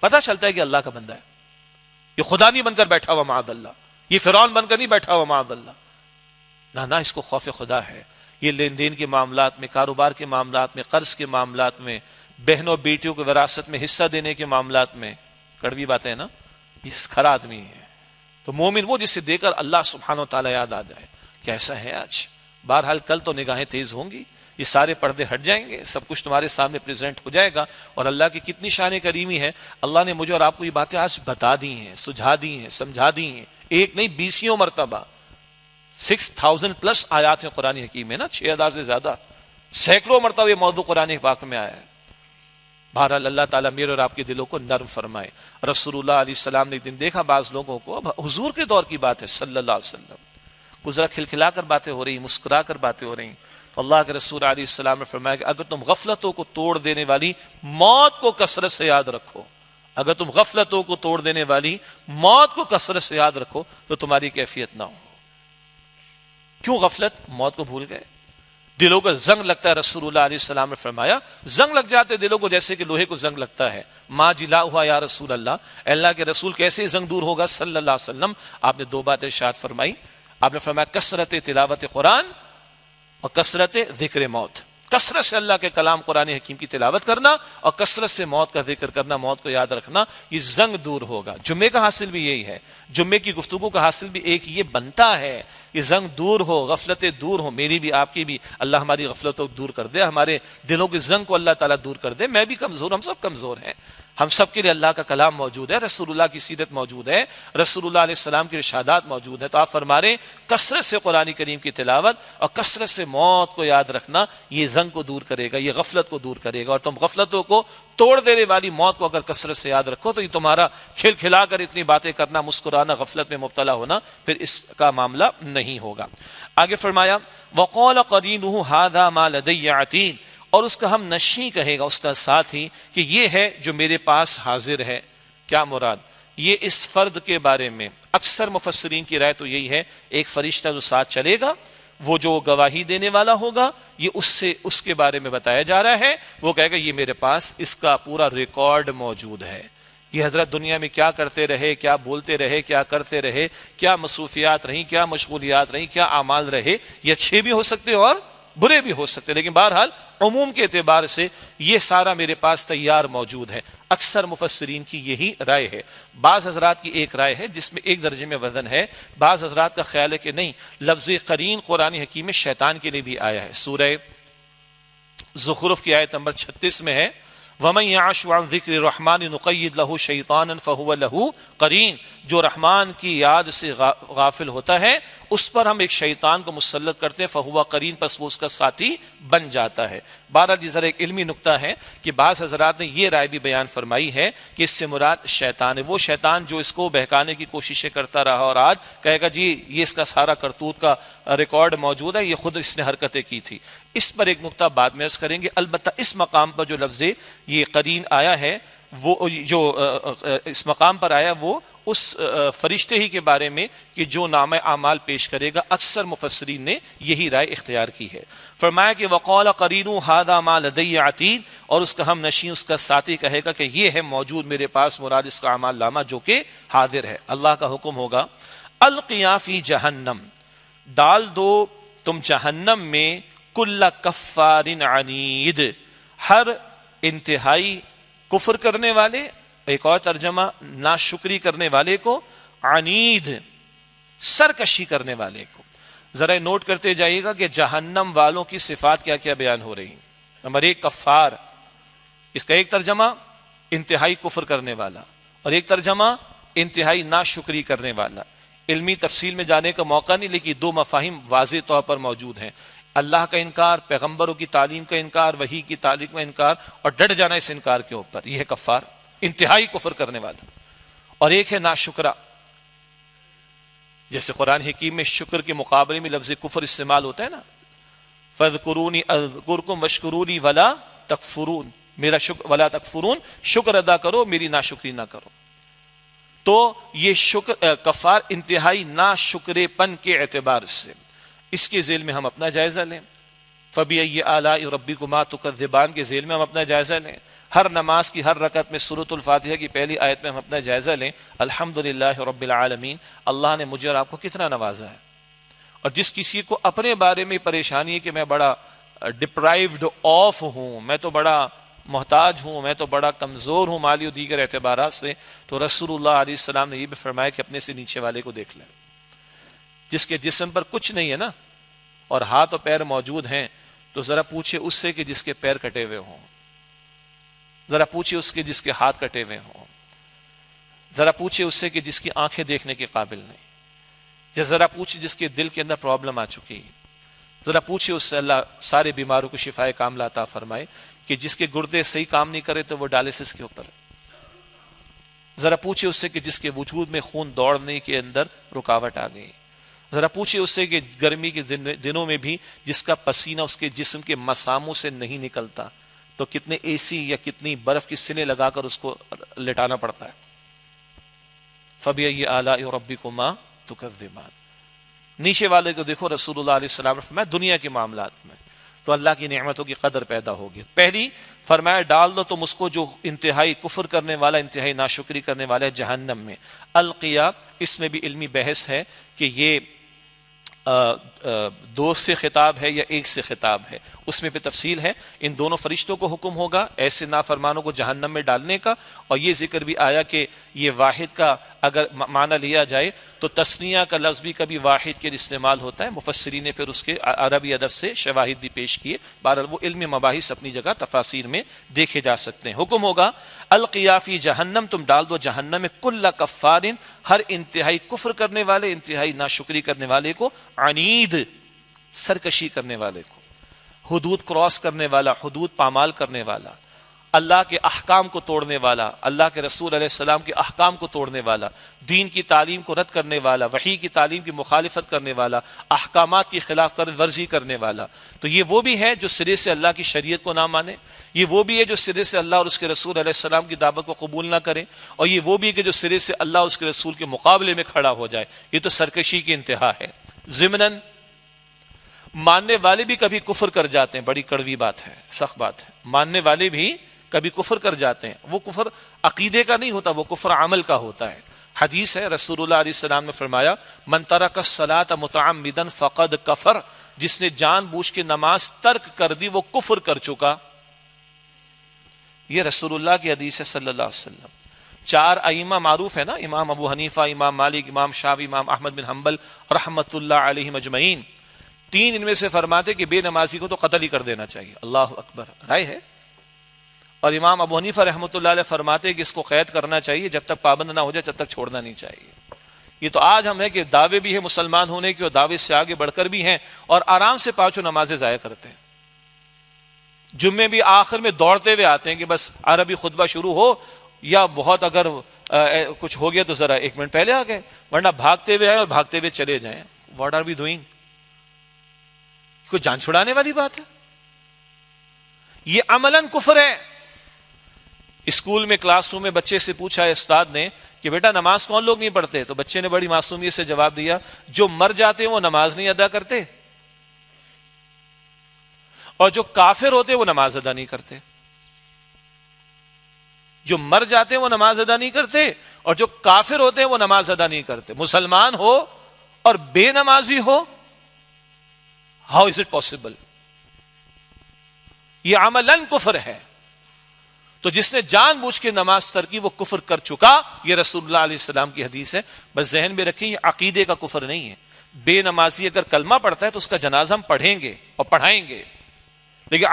Speaker 1: پتہ چلتا ہے کہ اللہ کا بندہ ہے، یہ خدا نہیں بن کر بیٹھا ہوا معاذ اللہ، یہ فرعون بن کر نہیں بیٹھا ہوا معاذ اللہ، نہ اس کو خوف خدا ہے۔ یہ لین دین کے معاملات میں، کاروبار کے معاملات میں، قرض کے معاملات میں، بہنوں بیٹیوں کو وراثت میں حصہ دینے کے معاملات میں، کڑوی باتیں ہیں نا، یہ کھرا آدمی ہے۔ تو مومن وہ جسے دے کر اللہ سبحانہ و تعالیٰ یاد آ جائے۔ کیسا ہے آج؟ بہرحال کل تو نگاہیں تیز ہوں گی، یہ سارے پردے ہٹ جائیں گے، سب کچھ تمہارے سامنے پریزنٹ ہو جائے گا۔ اور اللہ کی کتنی شان کریمی ہے، اللہ نے مجھے اور آپ کو یہ باتیں آج بتا دی ہیں، سجھا دی ہیں، سمجھا دی ہیں، ایک نہیں 20 مرتبہ، 6000 پلس آیات ہیں قرآن حکیم میں نا، 6000 سے زیادہ، سینکڑوں مرتبہ یہ موضوع قرآن پاک میں آیا ہے۔ بہرحال اللہ تعالیٰ میرے اور آپ کے دلوں کو نرم فرمائے۔ رسول اللہ علیہ السلام نے ایک دن دیکھا بعض لوگوں کو، اب حضور کے دور کی بات ہے صلی اللہ علیہ وسلم، گزرا کھلکھلا کر باتیں ہو رہی، مسکرا کر باتیں ہو رہی، اللہ کے رسول علیہ السلام نے فرمایا کہ اگر تم غفلتوں کو توڑ دینے والی موت کو کثرت سے یاد رکھو، اگر تم غفلتوں کو توڑ دینے والی موت کو کثرت سے یاد رکھو تو تمہاری کیفیت نہ ہو۔ کیوں غفلت؟ موت کو بھول گئے، دلوں کا زنگ لگتا ہے۔ رسول اللہ علیہ السلام نے فرمایا زنگ لگ جاتے دلوں کو جیسے کہ لوہے کو زنگ لگتا ہے۔ ما جلا ہوا یا رسول اللہ، اللہ کے رسول کیسے زنگ دور ہوگا صلی اللہ علیہ وسلم؟ آپ نے 2 باتیں ارشاد فرمائی، آپ نے فرمایا کثرت تلاوت قرآن اور کثرت ذکر موت، کثرت سے اللہ کے کلام قرآن حکیم کی تلاوت کرنا اور کثرت سے موت کا ذکر کرنا، موت کو یاد رکھنا، یہ زنگ دور ہوگا۔ جمعے کا حاصل بھی یہی ہے، جمعے کی گفتگو کا حاصل بھی ایک یہ بنتا ہے، یہ زنگ دور ہو، غفلتیں دور ہو، میری بھی آپ کی بھی، اللہ ہماری غفلتوں کو دور کر دے، ہمارے دلوں کے زنگ کو اللہ تعالیٰ دور کر دے۔ میں بھی کمزور، ہم سب کمزور ہیں، ہم سب کے لیے اللہ کا کلام موجود ہے، رسول اللہ کی سیرت موجود ہے، رسول اللہ علیہ السلام کے ارشادات موجود ہیں۔ تو آپ فرما رہے ہیں کثرت سے قرآن کریم کی تلاوت اور کثرت سے موت کو یاد رکھنا، یہ زنگ کو دور کرے گا، یہ غفلت کو دور کرے گا۔ اور تم غفلتوں کو توڑ دینے والی موت کو اگر کثرت سے یاد رکھو تو یہ تمہارا کھل کھلا کر اتنی باتیں کرنا، مسکرانا، غفلت میں مبتلا ہونا، پھر اس کا معاملہ نہیں ہوگا۔ آگے فرمایا وَقَالَ قَرِينُهُ هَذَا مَا لَدَيَّ عَتِيدٌ، اور اس کا ہم نشیں کہے گا، اس کا ساتھی، کہ یہ ہے جو میرے پاس حاضر ہے۔ کیا مراد؟ یہ اس فرد کے بارے میں اکثر مفسرین کی رائے تو یہی ہے، ایک فرشتہ جو ساتھ چلے گا، وہ جو گواہی دینے والا ہوگا، یہ اس کے بارے میں بتایا جا رہا ہے، وہ کہے گا یہ میرے پاس اس کا پورا ریکارڈ موجود ہے، یہ حضرت دنیا میں کیا کرتے رہے، کیا بولتے رہے، کیا کرتے رہے، کیا مصروفیات رہیں، کیا مشغولیات رہیں، کیا اعمال رہے، یہ اچھے بھی ہو سکتے اور برے بھی ہو سکتے، لیکن بہرحال عموم کے اعتبار سے یہ سارا میرے پاس تیار موجود ہے۔ اکثر مفسرین کی یہی رائے ہے۔ بعض حضرات کی ایک رائے ہے جس میں ایک درجے میں وزن ہے، بعض حضرات کا خیال ہے کہ نہیں، لفظ قرین قرآن حکیم میں شیطان کے لیے بھی آیا ہے۔ سورہ زخرف کی آیت نمبر 36 میں ہے وَمَن يَعْشُ عَن ذِكْرِ الرَّحْمَنِ نُقَيِّضْ لَهُ شَيْطَانًا فَهُوَ لَهُ قَرِينٌ، جو رحمان کی یاد سے غافل ہوتا ہے اس پر ہم ایک شیطان کو مسلط کرتے ہیں، فَهُوَ قَرِينٌ، پس وہ اس کا ساتھی بن جاتا ہے۔ بہرحال یہ ذرا ایک علمی نکتہ ہے کہ بعض حضرات نے یہ رائے بھی بیان فرمائی ہے کہ اس سے مراد شیطان ہے، وہ شیطان جو اس کو بہکانے کی کوششیں کرتا رہا اور آج کہے گا جی یہ اس کا سارا کرتوت کا ریکارڈ موجود ہے، یہ خود اس نے حرکتیں کی تھی۔ اس پر ایک نکتہ بعد میں عرض کریں گے۔ البتہ اس مقام پر جو لفظ یہ قرین آیا ہے، وہ جو اس مقام پر آیا وہ اس فرشتے ہی کے بارے میں کہ جو نامہ اعمال پیش کرے گا، اکثر مفسرین نے یہی رائے اختیار کی ہے۔ فرمایا کہ وقال قرینُ ھذا ما لدی عتید، اور اس کا ہم نشیں، اس کا ساتھی کہے گا کہ یہ ہے موجود میرے پاس، مراد اس کا اعمال نامہ جو کہ حاضر ہے۔ اللہ کا حکم ہوگا القیا فی جہنم، ڈال دو تم جہنم میں کل کفار عنید، ہر انتہائی کفر کرنے والے، ایک اور ترجمہ ناشکری کرنے والے کو، عنید سرکشی کرنے والے کو۔ ذرا نوٹ کرتے جائیے گا کہ جہنم والوں کی صفات کیا کیا بیان ہو رہی ہیں۔ نمبر 1 کفار، اس کا ایک ترجمہ انتہائی کفر کرنے والا، اور ایک ترجمہ انتہائی ناشکری کرنے والا۔ علمی تفصیل میں جانے کا موقع نہیں، لیکن 2 مفاہیم واضح طور پر موجود ہیں: اللہ کا انکار، پیغمبروں کی تعلیم کا انکار، وحی کی تعلیم کا انکار، اور ڈٹ جانا اس انکار کے اوپر، یہ ہے کفار، انتہائی کفر کرنے والا۔ اور ایک ہے ناشکرا، جیسے قرآن حکیم میں شکر کے مقابلے میں لفظ کفر استعمال ہوتا ہے نا، فَاذْكُرُونِي أَذْكُرْكُمْ وَاشْكُرُوا لِي وَلَا تَكْفُرُونَ، میرا شکر ولا تکفرون، شکر ادا کرو میری ناشکری نہ کرو۔ تو یہ شکر کفار انتہائی ناشکرے پن کے اعتبار سے، اس کے ذیل میں ہم اپنا جائزہ لیں۔ فَبِأَيِّ آلَاءِ رَبِّكُمَا تُكَذِّبَانِ کے ذیل میں ہم اپنا جائزہ لیں۔ ہر نماز کی ہر رکعت میں سورۃ الفاتحہ کی پہلی آیت میں ہم اپنا جائزہ لیں، الحمدللہ رب العالمین، اللہ نے مجھے اور آپ کو کتنا نوازا ہے۔ اور جس کسی کو اپنے بارے میں پریشانی ہے کہ میں بڑا ڈپرائیوڈ آف ہوں، میں تو بڑا محتاج ہوں، میں تو بڑا کمزور ہوں مالی و دیگر اعتبارات سے، تو رسول اللہ علیہ السلام نے یہ بھی فرمایا کہ اپنے سے نیچے والے کو دیکھ لیں۔ جس کے جسم پر کچھ نہیں ہے نا، اور ہاتھ اور پیر موجود ہیں، تو ذرا پوچھے اس سے کہ جس کے پیر کٹے ہوئے ہوں، ذرا پوچھے اس کے جس کے ہاتھ کٹے ہوئے ہوں، ذرا پوچھے اس سے کہ جس کی آنکھیں دیکھنے کے قابل نہیں، یا ذرا پوچھے جس کے دل کے اندر پرابلم آ چکی ہے، ذرا پوچھے اس سے اللہ سارے بیماروں کو شفائے کاملہ عطا فرمائے، کہ جس کے گردے صحیح کام نہیں کرے تو وہ ڈائلسس کے اوپر، ذرا پوچھے اس سے کہ جس کے وجود میں خون دوڑنے کے اندر رکاوٹ آ گئی، ذرا پوچھے اس سے کہ گرمی کے دنوں میں بھی جس کا پسینہ اس کے جسم کے مساموں سے نہیں نکلتا، تو کتنے اے سی یا کتنی برف کی سلیں لگا کر اس کو لٹانا پڑتا ہے۔ فَبِأَيِّ آلَاءِ رَبِّكُمَا تُكَذِّبَانِ، نیچے والے کو دیکھو، رسول اللہ علیہ السلام نے فرمایا دنیا کے معاملات میں تو اللہ کی نعمتوں کی قدر پیدا ہوگی۔ پہلی فرمایا ڈال دو تم اس کو جو انتہائی کفر کرنے والا، انتہائی ناشکری کرنے والا ہے، جہنم میں۔ القیا، اس میں بھی علمی بحث ہے کہ یہ دو سے خطاب ہے یا ایک سے خطاب ہے، اس میں پہ تفصیل ہے۔ ان دونوں فرشتوں کو حکم ہوگا ایسے نافرمانوں کو جہنم میں ڈالنے کا، اور یہ ذکر بھی آیا کہ یہ واحد کا اگر معنی لیا جائے تو تثنیہ کا لفظ بھی کبھی واحد کے لیے استعمال ہوتا ہے، مفسرین نے پھر اس کے عربی ادب سے شواہد بھی پیش کیے۔ بہرحال وہ علمی مباحث اپنی جگہ تفاسیر میں دیکھے جا سکتے ہیں۔ حکم ہوگا القیا فی جہنم، تم ڈال دو جہنم میں کل کفار، ہر انتہائی کفر کرنے والے، انتہائی ناشکری کرنے والے کو، عنید سرکشی کرنے والے کو، حدود کراس کرنے والا، حدود پامال کرنے والا، اللہ کے احکام کو توڑنے والا، اللہ کے رسول علیہ السلام کے احکام کو توڑنے والا، دین کی تعلیم کو رد کرنے والا، وحی کی تعلیم کی مخالفت کرنے والا، احکامات کی خلاف ورزی کرنے والا۔ تو یہ وہ بھی ہے جو سرے سے اللہ کی شریعت کو نہ مانے، یہ وہ بھی ہے جو سرے سے اللہ اور اس کے رسول علیہ السلام کی دعوت کو قبول نہ کرے، اور یہ وہ بھی ہے کہ جو سرے سے اللہ اور اس کے رسول کے مقابلے میں کھڑا ہو جائے۔ یہ تو سرکشی کی انتہا ہے۔ ضمناً ماننے والے بھی کبھی کفر کر جاتے ہیں، بڑی کڑوی بات ہے، سخت بات ہے، ماننے والے بھی کبھی کفر کر جاتے ہیں۔ وہ کفر عقیدے کا نہیں ہوتا، وہ کفر عمل کا ہوتا ہے۔ حدیث ہے، رسول اللہ علیہ السلام نے فرمایا من ترک الصلاۃ متعمدا فقد کفر، جس نے جان بوجھ کے نماز ترک کر دی وہ کفر کر چکا۔ یہ رسول اللہ کی حدیث ہے صلی اللہ علیہ وسلم۔ چار ائمہ معروف ہے نا، امام ابو حنیفہ، امام مالک، امام شافعی، امام احمد بن حنبل رحمۃ اللہ علیہم اجمعین، تین ان میں سے فرماتے کہ بے نمازی کو تو قتل ہی کر دینا چاہیے۔ اللہ اکبر، رائے ہے۔ اور امام ابو حنیفہ رحمۃ اللہ علیہ فرماتے کہ اس کو قید کرنا چاہیے، جب تک پابند نہ ہو جائے جب تک چھوڑنا نہیں چاہیے۔ یہ تو آج ہم ہے کہ دعوے بھی ہے مسلمان ہونے کے، اور دعوے سے آگے بڑھ کر بھی ہیں، اور آرام سے پانچوں نمازیں ضائع کرتے ہیں۔ جمعے بھی آخر میں دوڑتے ہوئے آتے ہیں کہ بس عربی خطبہ شروع ہو، یا بہت اگر کچھ ہو گیا تو ذرا 1 منٹ پہلے آ گئے، ورنہ بھاگتے ہوئے آئے اور بھاگتے ہوئے چلے جائیں۔ What are we doing? کوئی جان چھڑانے والی بات ہے؟ یہ عملاً کفر ہے۔ اسکول میں کلاس روم میں بچے سے پوچھا ہے استاد نے کہ بیٹا نماز کون لوگ نہیں پڑھتے؟ تو بچے نے بڑی معصومیت سے جواب دیا جو مر جاتے ہیں وہ نماز نہیں ادا کرتے، اور جو کافر ہوتے وہ نماز ادا نہیں کرتے۔ جو مر جاتے ہیں وہ نماز ادا نہیں کرتے، اور جو کافر ہوتے ہیں وہ نماز ادا نہیں کرتے۔ مسلمان ہو اور بے نمازی ہو، How is it possible? یہ عملاً کفر ہے. تو جس نے جان بوجھ کے نماز ترک کی وہ کفر کر چکا. یہ رسول اللہ علیہ السلام کی حدیث ہے. بس ذہن میں رکھیں یہ عقیدے کا کفر نہیں ہے. بے نمازی اگر کلمہ پڑھتا ہے تو اس کا جنازہ ہم پڑھیں گے اور پڑھائیں گے, لیکن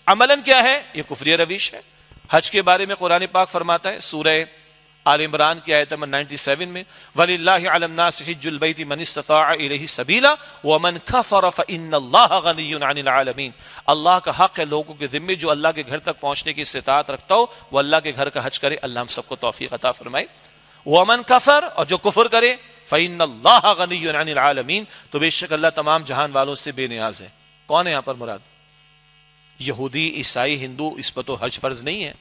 Speaker 1: عملاً کیا ہے؟ یہ کفری روش ہے. حج کے بارے میں قرآن پاک فرماتا ہے سورہ آل عمران کی آیت نمبر 97 میں وَلِلَّهِ عَلَى النَّاسِ حِجُّ الْبَيْتِ مَنِ اسْتَطَاعَ إِلَيْهِ سَبِيلًا وَمَنْ كَفَرَ فَإِنَّ اللَّهَ غَنِيٌّ عَنِ الْعَالَمِينَ. اللہ کا حق ہے لوگوں کے ذمے جو اللہ کے گھر تک پہنچنے کی استطاعت رکھتا ہو وہ اللہ کے گھر کا حج کرے. اللہ ہم سب کو توفیق عطا فرمائے. وَمَنْ كَفَرَ, اور جو کفر کرے, فَإِنَّ اللَّهَ غَنِيٌّ عَنِ الْعَالَمِينَ, تو بے شک اللہ تمام جہان والوں سے بے نیاز ہے. کون ہے یہاں پر مراد؟ یہودی, عیسائی, ہندو, اس پر تو حج فرض نہیں ہے.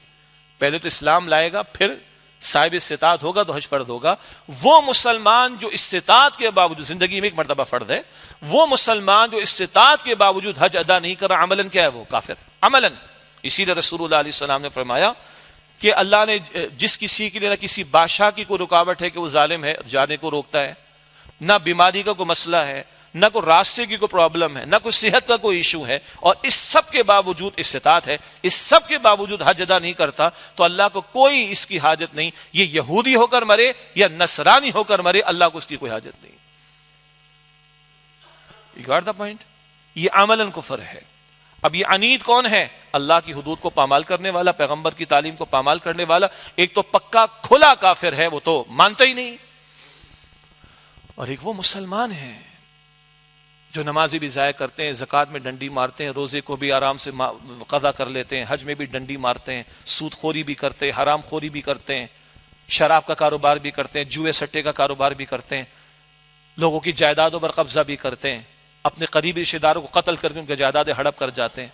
Speaker 1: پہلے تو اسلام لائے گا, پھر صاحب استطاعت ہوگا تو حج فرض ہوگا. وہ مسلمان جو استطاعت کے باوجود, زندگی میں ایک مرتبہ فرض ہے, وہ مسلمان جو استطاعت کے باوجود حج ادا نہیں کر رہا, عملاً کیا ہے؟ وہ کافر عملاً. اسی لیے رسول اللہ علیہ السلام نے فرمایا کہ اللہ نے جس کسی کے لیے نہ کسی بادشاہ کی کوئی رکاوٹ ہے کہ وہ ظالم ہے, جانے کو روکتا ہے, نہ بیماری کا کوئی مسئلہ ہے, نہ کوئی راستے کی کوئی پرابلم ہے, نہ کوئی صحت کا کوئی ایشو ہے, اور اس سب کے باوجود استطاعت ہے, اس سب کے باوجود حج ادا نہیں کرتا, تو اللہ کو کوئی اس کی حاجت نہیں. یہ یہودی ہو کر مرے یا نصرانی ہو کر مرے, اللہ کو اس کی کوئی حاجت نہیں. You got the point? یہ عملاً کفر ہے. اب یہ عنید کون ہے؟ اللہ کی حدود کو پامال کرنے والا, پیغمبر کی تعلیم کو پامال کرنے والا. ایک تو پکا کھلا کافر ہے, وہ تو مانتا ہی نہیں, اور ایک وہ مسلمان ہے جو نمازی بھی ضائع کرتے ہیں, زکوٰۃ میں ڈنڈی مارتے ہیں, روزے کو بھی آرام سے قضا کر لیتے ہیں, حج میں بھی ڈنڈی مارتے ہیں, سود خوری بھی کرتے ہیں, حرام خوری بھی کرتے ہیں, شراب کا کاروبار بھی کرتے ہیں, جوئے سٹے کا کاروبار بھی کرتے ہیں, لوگوں کی جائیدادوں پر قبضہ بھی کرتے ہیں, اپنے قریبی رشتہ داروں کو قتل کر کے ان کی جائیدادیں ہڑپ کر جاتے ہیں,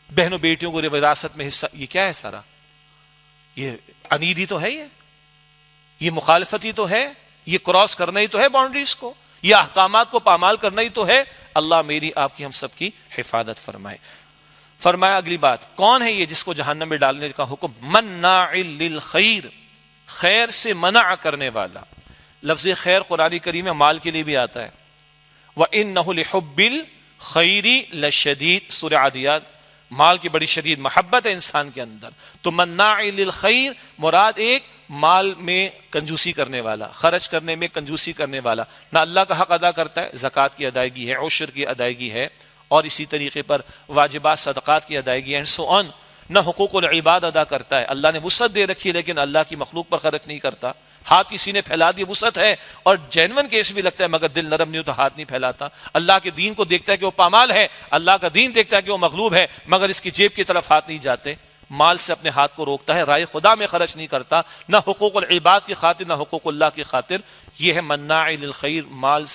Speaker 1: بہنوں بیٹیوں کو وراثت میں حصہ. یہ کیا ہے سارا؟ یہ عنیدی تو ہے, یہ مخالفت ہی تو ہے, یہ کراس کرنا ہی تو ہے باؤنڈریز کو, یہ احکامات کو پامال کرنا ہی تو ہے. اللہ میری آپ کی ہم سب کی حفاظت فرمائے. فرمایا اگلی بات, کون ہے یہ جس کو جہنم میں ڈالنے کا حکم؟ مناع للخیر, خیر سے منع کرنے والا. لفظ خیر قرآن کریم میں مال کے لیے بھی آتا ہے. وَإِنَّهُ لِحُبِّ الْخَيْرِ لَشَدِيدٌ, سورہ عادیات. مال کی بڑی شدید محبت ہے انسان کے اندر. تو مناع للخیر مراد ایک مال میں کنجوسی کرنے والا, خرچ کرنے میں کنجوسی کرنے والا, نہ اللہ کا حق ادا کرتا ہے, زکوٰۃ کی ادائیگی ہے, عشر کی ادائیگی ہے, اور اسی طریقے پر واجبات صدقات کی ادائیگی ہے, اینڈ سو آن. نہ حقوق العباد ادا کرتا ہے, اللہ نے وسعت دے رکھی لیکن اللہ کی مخلوق پر خرچ نہیں کرتا. ہاتھ کسی نے پھیلا دی, وسعت ہے, اور جینون کیس بھی لگتا ہے, مگر دل نرم نہیں ہو تو ہاتھ نہیں پھیلاتا. اللہ کے دین کو دیکھتا ہے کہ وہ پامال ہے, اللہ کا دین دیکھتا ہے کہ وہ مغلوب ہے, مگر اس کی جیب کی طرف ہاتھ نہیں جاتے. مال سے اپنے ہاتھ کو روکتا ہے, رائے خدا میں خرچ نہیں کرتا, نہ حقوق العباد کی خاطر نہ حقوق اللہ کی خاطر. یہ ہے مناع للخیر, مال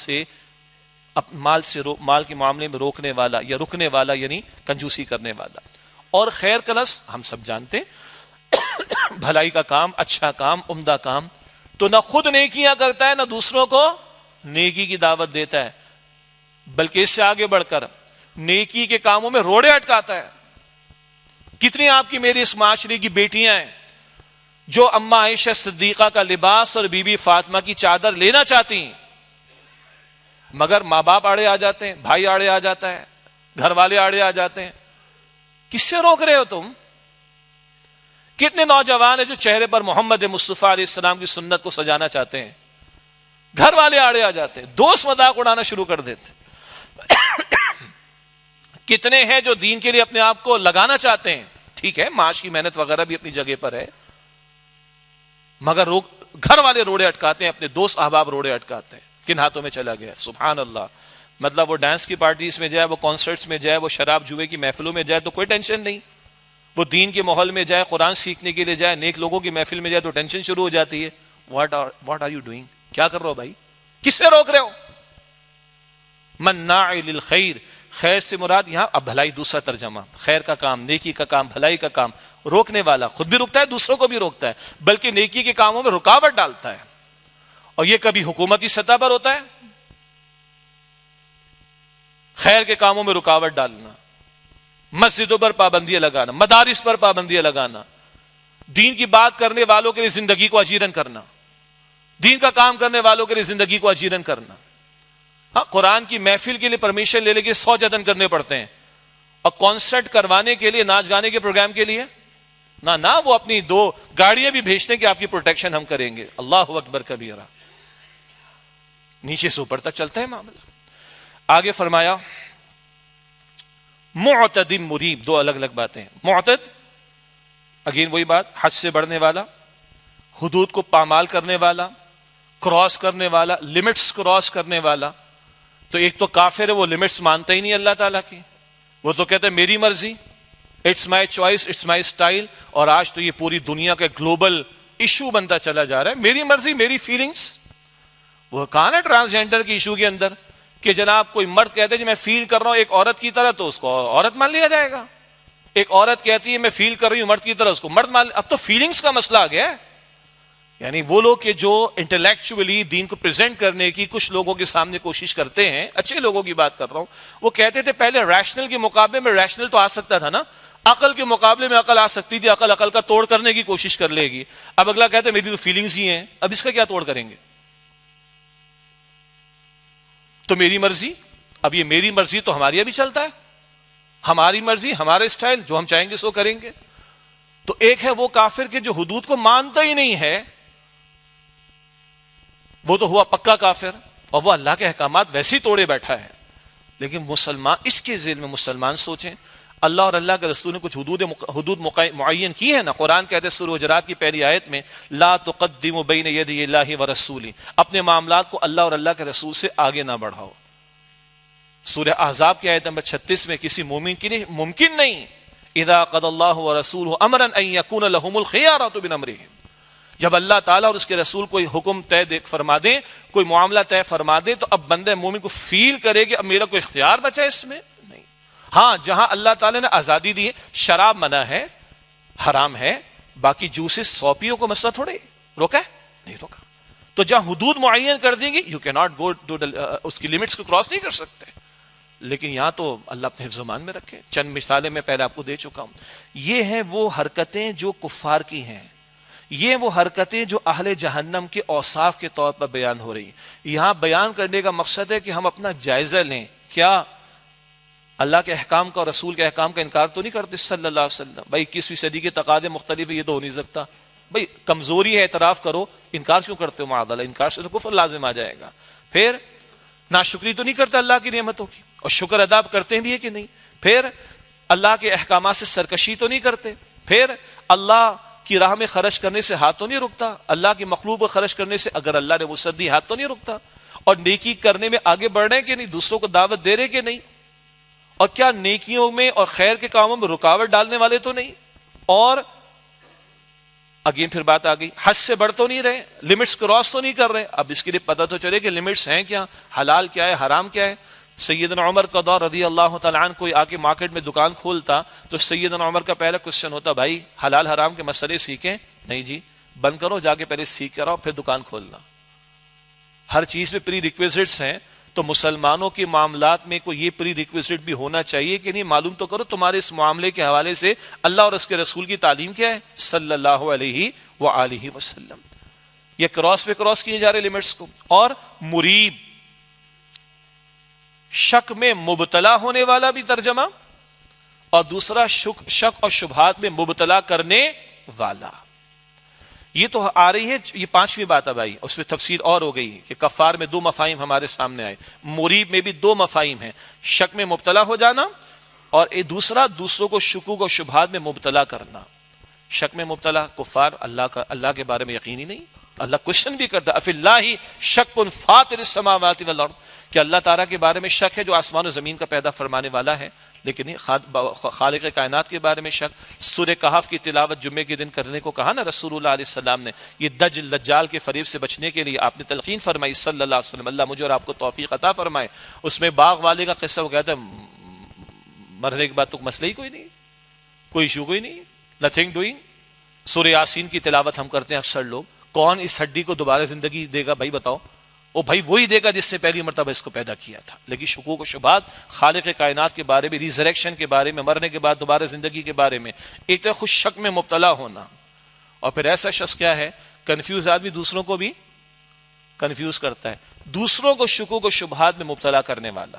Speaker 1: کے معاملے میں روکنے والا یا رکنے والا, یعنی کنجوسی کرنے والا. اور خیر کا لفظ ہم سب جانتے ہیں, بھلائی کا کام, اچھا کام, عمدہ کام. تو نہ خود نیکیاں کرتا ہے نہ دوسروں کو نیکی کی دعوت دیتا ہے, بلکہ اس سے آگے بڑھ کر نیکی کے کاموں میں روڑے اٹکاتا ہے. کتنی آپ کی میری اس معاشرے کی بیٹیاں ہیں جو اماں عائشہ صدیقہ کا لباس اور بی بی فاطمہ کی چادر لینا چاہتی ہیں, مگر ماں باپ آڑے آ جاتے ہیں, بھائی آڑے آ جاتا ہے, گھر والے آڑے آ جاتے ہیں. کس سے روک رہے ہو تم؟ کتنے نوجوان ہیں جو چہرے پر محمد مصطفیٰ علیہ السلام کی سنت کو سجانا چاہتے ہیں, گھر والے آڑے آ جاتے ہیں, دوست مذاق اڑانا شروع کر دیتے. کتنے ہیں جو دین کے لیے اپنے آپ کو لگانا چاہتے ہیں, ٹھیک ہے معاش کی محنت وغیرہ بھی اپنی جگہ پر ہے, مگر گھر والے روڑے اٹکاتے ہیں, اپنے دوست احباب روڑے اٹکاتے ہیں. کن ہاتھوں میں چلا گیا؟ سبحان اللہ. مطلب وہ ڈانس کی پارٹیز میں جائے, وہ کانسرٹس میں جائے, وہ شراب جوئے کی محفلوں میں جائے تو کوئی ٹینشن نہیں, وہ دین کے ماحول میں جائے, قرآن سیکھنے کے لیے جائے, نیک لوگوں کی محفل میں جائے تو ٹینشن شروع ہو جاتی ہے. واٹ آر یو ڈوئنگ, کیا کر رہے ہو بھائی, کس سے روک رہے ہو؟ مناع للخیر, خیر سے مراد یہاں اب بھلائی, دوسرا ترجمہ, خیر کا کام, نیکی کا کام, بھلائی کا کام, روکنے والا, خود بھی روکتا ہے دوسروں کو بھی روکتا ہے, بلکہ نیکی کے کاموں میں رکاوٹ ڈالتا ہے. اور یہ کبھی حکومتی سطح پر ہوتا ہے, خیر کے کاموں میں رکاوٹ ڈالنا, مسجدوں پر پابندیاں لگانا, مدارس پر پابندیاں لگانا, دین کی بات کرنے والوں کے لیے زندگی کو اجیرن کرنا, دین کا کام کرنے والوں کے لیے زندگی کو اجیرن کرنا. ہاں قرآن کی محفل کے لیے پرمیشن لے کے 100 جتن کرنے پڑتے ہیں، اور کانسرٹ کروانے کے لیے، ناچ گانے کے پروگرام کے لیے نہ وہ اپنی 2 گاڑیاں بھی بھیجتے ہیں کہ آپ کی پروٹیکشن ہم کریں گے. اللہ اکبر کبیرہ. نیچے سے اوپر تک چلتا ہے معاملہ. آگے فرمایا معتد مریب، 2 الگ الگ باتیں. معتد اگین وہی بات، حد سے بڑھنے والا، حدود کو پامال کرنے والا، کراس کرنے والا، لمٹس کراس کرنے والا. تو ایک تو کافر ہے، وہ لمٹس مانتا ہی نہیں اللہ تعالیٰ کی، وہ تو کہتا ہے میری مرضی، it's my choice, it's my style. اور آج تو یہ پوری دنیا کا گلوبل ایشو بنتا چلا جا رہا ہے، میری مرضی میری فیلنگس. وہ کہا نا ٹرانسجینڈر کی ایشو کے اندر کہ جناب کوئی مرد کہتے ہیں میں فیل کر رہا ہوں ایک عورت کی طرح، تو اس کو عورت مان لیا جائے گا. ایک عورت کہتی ہے میں فیل کر رہی ہوں مرد کی طرح، اس کو مرد مان. اب تو فیلنگس کا مسئلہ آ گیا ہے. یعنی وہ لوگ کہ جو انٹلیکچولی دین کو پریزنٹ کرنے کی کچھ لوگوں کے سامنے کوشش کرتے ہیں، اچھے لوگوں کی بات کر رہا ہوں، وہ کہتے تھے پہلے ریشنل کے مقابلے میں ریشنل تو آ سکتا تھا نا، عقل کے مقابلے میں عقل آ سکتی تھی، عقل کا توڑ کرنے کی کوشش کر لے گی. اب اگلا کہتے ہیں میری تو فیلنگز ہی ہیں، اب اس کا کیا توڑ کریں گے؟ تو میری مرضی، اب یہ میری مرضی تو ہماری ابھی چلتا ہے، ہماری مرضی ہمارا اسٹائل، جو ہم چاہیں گے سو کریں گے. تو ایک ہے وہ کافر کہ جو حدود کو مانتا ہی نہیں ہے، وہ تو ہوا پکا کافر، اور وہ اللہ کے احکامات ویسے ہی توڑے بیٹھا ہے. لیکن مسلمان، اس کے ذیل میں مسلمان سوچیں، اللہ اور اللہ کے رسول نے کچھ حدود معین کی ہے نا. قرآن کہتے ہیں سورہ حجرات کی پہلی آیت میں لا تقدموا بین یدی اللہ ورسولہ، اپنے معاملات کو اللہ اور اللہ کے رسول سے آگے نہ بڑھاؤ. سورہ احزاب کی آیت نمبر 36 میں کسی مومن کے لیے ممکن نہیں اذا قضى اللہ ورسولہ امرا ان یکون لهم الخیارۃ من امرهم، جب اللہ تعالیٰ اور اس کے رسول کوئی حکم طے فرما دیں، کوئی معاملہ طے فرما دے، تو اب بندہ مومن کو فیل کرے کہ اب میرا کوئی اختیار بچا ہے اس میں نہیں. ہاں جہاں اللہ تعالیٰ نے آزادی دی ہے، شراب منع ہے، حرام ہے، باقی جوسز 100 پیو کو مسئلہ تھوڑے روکا ہے، نہیں روکا. تو جہاں حدود معین کر دیں گے، یو کی ناٹ گو ٹو اس کی لمٹس کو کراس نہیں کر سکتے. لیکن یہاں تو اللہ اپنے حفظ و امان میں رکھے. چند مثالیں میں پہلے آپ کو دے چکا ہوں. یہ ہیں وہ حرکتیں جو کفار کی ہیں، یہ وہ حرکتیں جو اہل جہنم کے اوصاف کے طور پر بیان ہو رہی ہیں. یہاں بیان کرنے کا مقصد ہے کہ ہم اپنا جائزہ لیں. کیا اللہ کے احکام کا اور رسول کے احکام کا انکار تو نہیں کرتے صلی اللہ علیہ وسلم؟ بھائی 21ویں صدی کے تقاضے مختلف ہے، یہ تو ہو نہیں سکتا. بھائی کمزوری ہے، اعتراف کرو. انکار کیوں کرتے ہو؟ معاذ اللہ، انکار سے تو کفر لازم آ جائے گا. پھر ناشکری تو نہیں کرتے اللہ کی نعمتوں کی، اور شکر ادا کرتے بھی ہے کہ نہیں. پھر اللہ کے احکامات سے سرکشی تو نہیں کرتے. پھر اللہ کی راہ میں خرچ کرنے سے ہاتھ تو نہیں رکتا، اللہ کی مخلوق کو خرچ کرنے سے اگر اللہ نے وسعت دی ہاتھ تو نہیں رکتا. اور نیکی کرنے میں آگے بڑھ رہے کہ نہیں، دوسروں کو دعوت دے رہے کہ نہیں، اور کیا نیکیوں میں اور خیر کے کاموں میں رکاوٹ ڈالنے والے تو نہیں. اور اگین پھر بات آ گئی، حد سے بڑھ تو نہیں رہے، لمٹس کراس تو نہیں کر رہے. اب اس کے لیے پتہ تو چلے کہ لمٹس ہیں کیا، حلال کیا ہے، حرام کیا ہے. سیدنا عمر کا دور رضی اللہ تعالیٰ عنہ، کوئی آ کے مارکیٹ میں دکان کھولتا تو سیدنا عمر کا پہلا کوشچن ہوتا بھائی حلال حرام کے مسئلے سیکھیں؟ نہیں جی، بند کرو، جا کے پہلے سیکھ کر آؤ پھر دکان کھولنا. ہر چیز میں پری ریکویزٹس ہیں. تو مسلمانوں کے معاملات میں کوئی یہ پری ریکویزٹ بھی ہونا چاہیے کہ نہیں. معلوم تو کرو تمہارے اس معاملے کے حوالے سے اللہ اور اس کے رسول کی تعلیم کیا ہے صلی اللہ علیہ وآلہ وسلم. یہ کراس پہ کراس کیے جا رہے لمٹس کو. اور مریب، شک میں مبتلا ہونے والا بھی ترجمہ، اور دوسرا شک اور شبہات میں مبتلا کرنے والا. یہ تو آ رہی ہے، یہ 5ویں بات اب آئی، اس پہ تفصیل اور ہو گئی کہ کفار میں 2 مفاہیم ہمارے سامنے آئے. مریب میں بھی 2 مفاہیم ہیں، شک میں مبتلا ہو جانا، اور دوسرا دوسروں کو شکوک اور شبہات میں مبتلا کرنا. شک میں مبتلا کفار اللہ کے بارے میں یقینی نہیں. اللہ کوشچن بھی کرتا اف اللہ شک فاطر السماوات والارض، کہ اللہ تعالیٰ کے بارے میں شک ہے جو آسمان و زمین کا پیدا فرمانے والا ہے، لیکن خالق کائنات کے بارے میں شک. سورہ کہف کی تلاوت جمعے کے دن کرنے کو کہا نا رسول اللہ علیہ السلام نے. یہ دجال کے فریب سے بچنے کے لیے آپ نے تلقین فرمائی صلی اللہ علیہ وسلم. اللہ مجھے اور آپ کو توفیق عطا فرمائے. اس میں باغ والے کا قصہ وہ کہتا ہے مرنے کے بعد تو مسئلہ ہی کوئی نہیں، کوئی ایشو کوئی نہیں، نتھنگ ڈوئنگ. سورہ یاسین کی تلاوت ہم کرتے ہیں اکثر لوگ، کون اس ہڈی کو دوبارہ زندگی دے گا بھائی بتاؤ؟ وہ بھائی وہی دے گا جس سے پہلی مرتبہ اس کو پیدا کیا تھا. لیکن شکوک و شبہات خالق کائنات کے بارے میں، ریزریکشن کے بارے میں، مرنے کے بعد دوبارہ زندگی کے بارے میں، ایک تو خوش شک میں مبتلا ہونا. اور پھر ایسا شخص کیا ہے، کنفیوز آدمی دوسروں کو بھی کنفیوز کرتا ہے. دوسروں کو شکوک و شبہات میں مبتلا کرنے والا.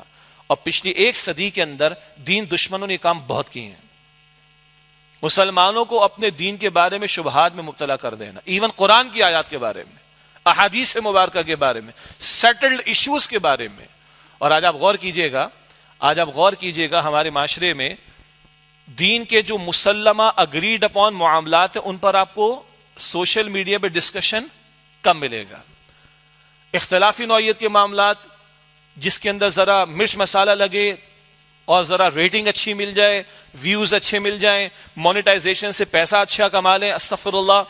Speaker 1: اور پچھلی 1 صدی کے اندر دین دشمنوں نے کام بہت کیے ہیں. مسلمانوں کو اپنے دین کے بارے میں شبہات میں مبتلا کر دینا، ایون قرآن کی آیات کے بارے میں، احادیث مبارکہ کے بارے میں، سیٹلڈ ایشوز کے بارے میں. اور آج آپ غور کیجئے گا ہمارے معاشرے میں دین کے جو مسلمہ اگریڈ اپون معاملات ہیں ان پر آپ کو سوشل میڈیا پہ ڈسکشن کم ملے گا. اختلافی نوعیت کے معاملات جس کے اندر ذرا مرچ مسالہ لگے اور ذرا ریٹنگ اچھی مل جائے، ویوز اچھے مل جائیں، مونیٹائزیشن سے پیسہ اچھا کما لیں، استغفر اللہ،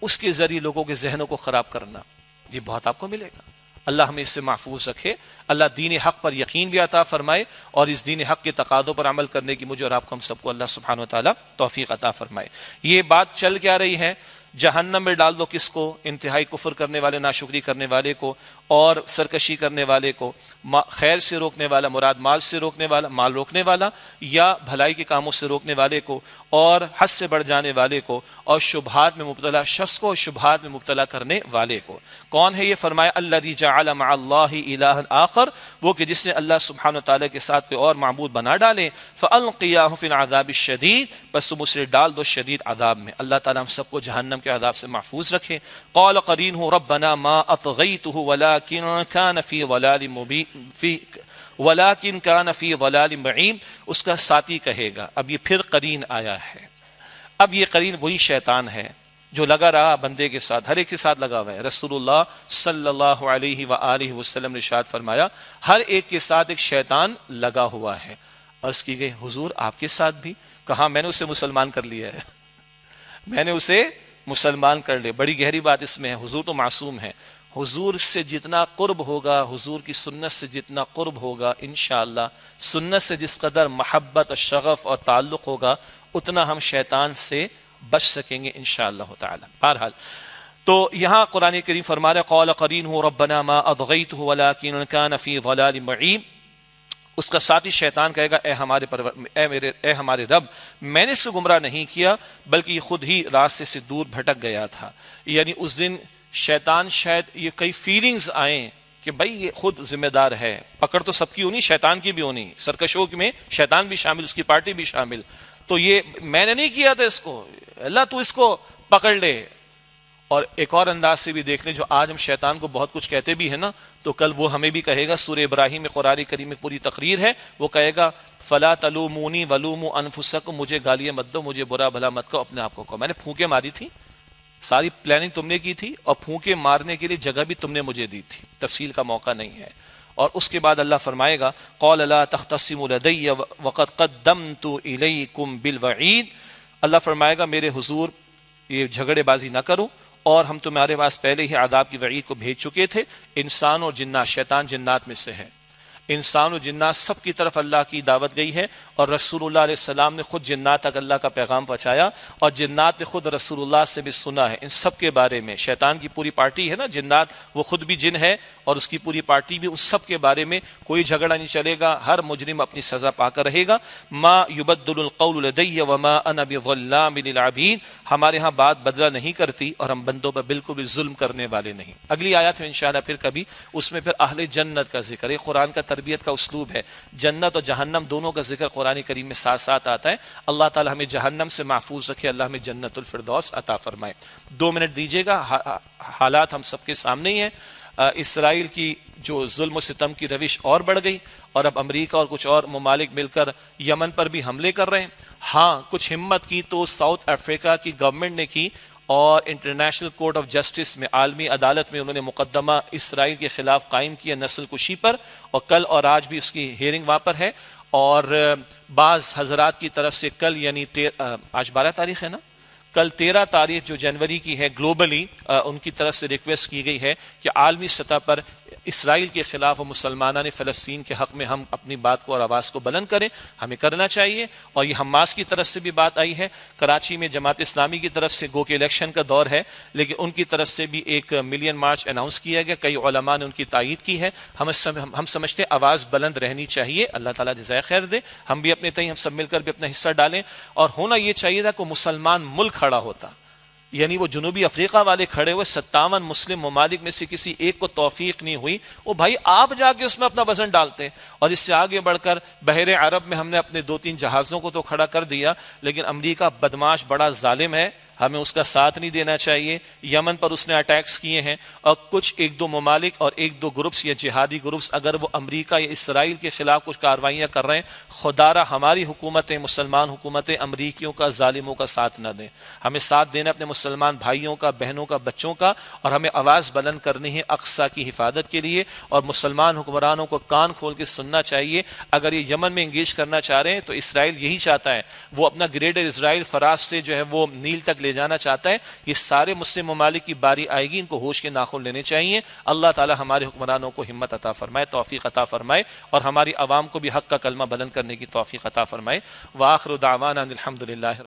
Speaker 1: اس کے ذریعے لوگوں کے ذہنوں کو خراب کرنا، یہ بہت آپ کو ملے گا. اللہ ہمیں اس سے محفوظ رکھے. اللہ دین حق پر یقین بھی عطا فرمائے اور اس دین حق کے تقاضوں پر عمل کرنے کی مجھے اور آپ کو ہم سب کو اللہ سبحانہ و تعالیٰ توفیق عطا فرمائے. یہ بات چل کیا رہی ہے؟ جہنم میں ڈال دو کس کو؟ انتہائی کفر کرنے والے، ناشکری کرنے والے کو اور سرکشی کرنے والے کو. خیر سے روکنے والا مراد مال سے روکنے والا، مال روکنے والا، یا بھلائی کے کاموں سے روکنے والے کو، اور حد سے بڑھ جانے والے کو، اور شبہات میں مبتلا شخص کو، شبہات میں مبتلا کرنے والے کو. کون ہے یہ؟ فرمایا الذی جعل مع اللہ الہا آخر، وہ کہ جس نے اللہ سبحانہ تعالیٰ کے ساتھ کوئی اور معبود بنا ڈالے. فالقیاہ فی العذاب الشدید، بس تم اسے ڈال دو شدید عذاب میں. اللہ تعالیٰ ہم سب کو جہنم کے عذاب سے محفوظ رکھے. قال قرینہ ربنا ما اطغیتہ ولکن کان فی ضلال مبین ولکن کان فی ضلال بعید. اس کا ساتھی کہے گا. اب یہ پھر قرین آیا ہے. اب یہ قرین وہی شیطان ہے جو لگا رہا بندے کے ساتھ، ہر ایک کے ساتھ لگا ہوا ہے. رسول اللہ صلی اللہ علیہ وآلہ وسلم نے ارشاد فرمایا ہر ایک کے ساتھ ایک شیطان لگا ہوا ہے. عرض کی گئی حضور آپ کے ساتھ بھی؟ کہا میں نے اسے مسلمان کر لیا ہے، میں نے اسے مسلمان کر لیا. بڑی گہری بات اس میں ہے. حضور تو معصوم ہے. حضور سے جتنا قرب ہوگا، حضور کی سنت سے جتنا قرب ہوگا، انشاءاللہ سنت سے جس قدر محبت اور شغف اور تعلق ہوگا اتنا ہم شیطان سے بچ سکیں گے انشاءاللہ تعالی. بہرحال تو یہاں قرآن کریم فرما رہا ہے قال قرینہ ربنا ما اطغیتہ ولکن کان فی ضلال بعید. اس کا ساتھی شیطان کہے گا اے ہمارے رب، میں نے اس کو گمراہ نہیں کیا بلکہ یہ خود ہی راستے سے دور بھٹک گیا تھا. یعنی اس دن شیطان شاید یہ کئی فیلنگز آئیں کہ بھائی یہ خود ذمہ دار ہے. پکڑ تو سب کی ہونی، شیطان کی بھی ہونی، سرکشوں میں شیطان بھی شامل، اس کی پارٹی بھی شامل. تو یہ میں نے نہیں کیا تھا اس کو، اللہ تو اس کو پکڑ لے. اور ایک اور انداز سے بھی دیکھ لیں، جو آج ہم شیطان کو بہت کچھ کہتے بھی ہیں نا، تو کل وہ ہمیں بھی کہے گا. سورہ ابراہیم میں قرآن کریم میں پوری تقریر ہے. وہ کہے گا فلا تلومونی ولوموا انفسکم، مجھے گالیاں مت دو، مجھے برا بھلا مت کہو، اپنے آپ کو کہو میں نے پھونکے ماری تھی، ساری پلاننگ تم نے کی تھی، اور پھونکے مارنے کے لیے جگہ بھی تم نے مجھے دی تھی. تفصیل کا موقع نہیں ہے. اور اس کے بعد اللہ فرمائے گا قال لا تختصموا لدی وقد قدمت الیکم بالوعید. اللہ فرمائے گا میرے حضور یہ جھگڑے بازی نہ کرو، اور ہم تمہارے پاس پہلے ہی عذاب کی وعید کو بھیج چکے تھے. انسان اور جنات، شیطان جنات میں سے ہے، انسان و جنات سب کی طرف اللہ کی دعوت گئی ہے، اور رسول اللہ علیہ السلام نے خود جنات تک اللہ کا پیغام پہنچایا، اور جنات نے خود رسول اللہ سے بھی سنا ہے. ان سب کے بارے میں شیطان کی پوری پارٹی ہے نا، جنات وہ خود بھی جن ہے اور اس کی پوری پارٹی بھی، اس سب کے بارے میں کوئی جھگڑا نہیں چلے گا. ہر مجرم اپنی سزا پا کر رہے گا. ما یبدل القول لدی وما انا بظلام للعبید. ہمارے ہاں بات بدلہ نہیں کرتی اور ہم بندوں پر بالکل بھی ظلم کرنے والے نہیں. اگلی آیات میں انشاءاللہ پھر کبھی اس میں پھر اہل جنت کا ذکر ہے. قرآن کا تربیت کا اسلوب ہے. جنت اور جہنم دونوں کا ذکر قرآن کریم میں ساتھ ساتھ آتا ہے. اللہ تعالی ہمیں جہنم سے محفوظ رکھے، اللہ ہمیں جنت الفردوس عطا فرمائے. 2 منٹ دیجیے گا. حالات ہم سب کے سامنے ہی ہیں. اسرائیل کی جو ظلم و ستم کی روش اور بڑھ گئی، اور اب امریکہ اور کچھ اور ممالک مل کر یمن پر بھی حملے کر رہے ہیں. ہاں کچھ ہمت کی تو ساؤتھ افریقہ کی گورنمنٹ نے کی، اور انٹرنیشنل کورٹ آف جسٹس میں، عالمی عدالت میں انہوں نے مقدمہ اسرائیل کے خلاف قائم کیا نسل کشی پر، اور کل اور آج بھی اس کی ہیئرنگ وہاں پر ہے. اور بعض حضرات کی طرف سے کل یعنی آج 12 تاریخ ہے نا، کل 13 تاریخ جو جنوری کی ہے گلوبلی ان کی طرف سے ریکویسٹ کی گئی ہے کہ عالمی سطح پر اسرائیل کے خلاف اور مسلمانان فلسطین کے حق میں ہم اپنی بات کو اور آواز کو بلند کریں. ہمیں کرنا چاہیے. اور یہ حماس کی طرف سے بھی بات آئی ہے. کراچی میں جماعت اسلامی کی طرف سے گو کہ الیکشن کا دور ہے، لیکن ان کی طرف سے بھی ایک ملین مارچ اناؤنس کیا گیا. کئی علماء نے ان کی تائید کی ہے. ہم سمجھتے ہیں آواز بلند رہنی چاہیے. اللہ تعالیٰ جزائے خیر دے. ہم بھی اپنے تئیں ہم سب مل کر بھی اپنا حصہ ڈالیں. اور ہونا یہ چاہیے تھا کہ مسلمان ملک کھڑا ہوتا. یعنی وہ جنوبی افریقہ والے کھڑے ہوئے 57 مسلم ممالک میں سے کسی ایک کو توفیق نہیں ہوئی، وہ بھائی آپ جا کے اس میں اپنا وزن ڈالتے ہیں۔ اور اس سے آگے بڑھ کر بحر عرب میں ہم نے اپنے 2-3 جہازوں کو تو کھڑا کر دیا، لیکن امریکہ بدماش بڑا ظالم ہے، ہمیں اس کا ساتھ نہیں دینا چاہیے۔ یمن پر اس نے اٹیکس کیے ہیں، اور کچھ 1-2 ممالک اور 1-2 گروپس یا جہادی گروپس اگر وہ امریکہ یا اسرائیل کے خلاف کچھ کارروائیاں کر رہے ہیں، خدا را ہماری حکومتیں، مسلمان حکومتیں امریکیوں کا، ظالموں کا ساتھ نہ دیں۔ ہمیں ساتھ دینا اپنے مسلمان بھائیوں کا، بہنوں کا، بچوں کا، اور ہمیں آواز بلند کرنی ہے اقصیٰ کی حفاظت کے لیے، اور مسلمان حکمرانوں کو کان کھول کے سننا چاہیے۔ اگر یہ یمن میں انگیج کرنا چاہ رہے ہیں تو اسرائیل یہی چاہتا ہے، وہ اپنا گریٹر اسرائیل فراز سے جو ہے وہ نیل تک لے جانا چاہتا ہے۔ یہ سارے مسلم ممالک کی باری آئے گی، ان کو ہوش کے ناخن لینے چاہیے۔ اللہ تعالی ہمارے حکمرانوں کو ہمت عطا فرمائے، توفیق عطا فرمائے، اور ہماری عوام کو بھی حق کا کلمہ بلند کرنے کی توفیق عطا فرمائے۔ وآخر دعوانا الحمد للہ۔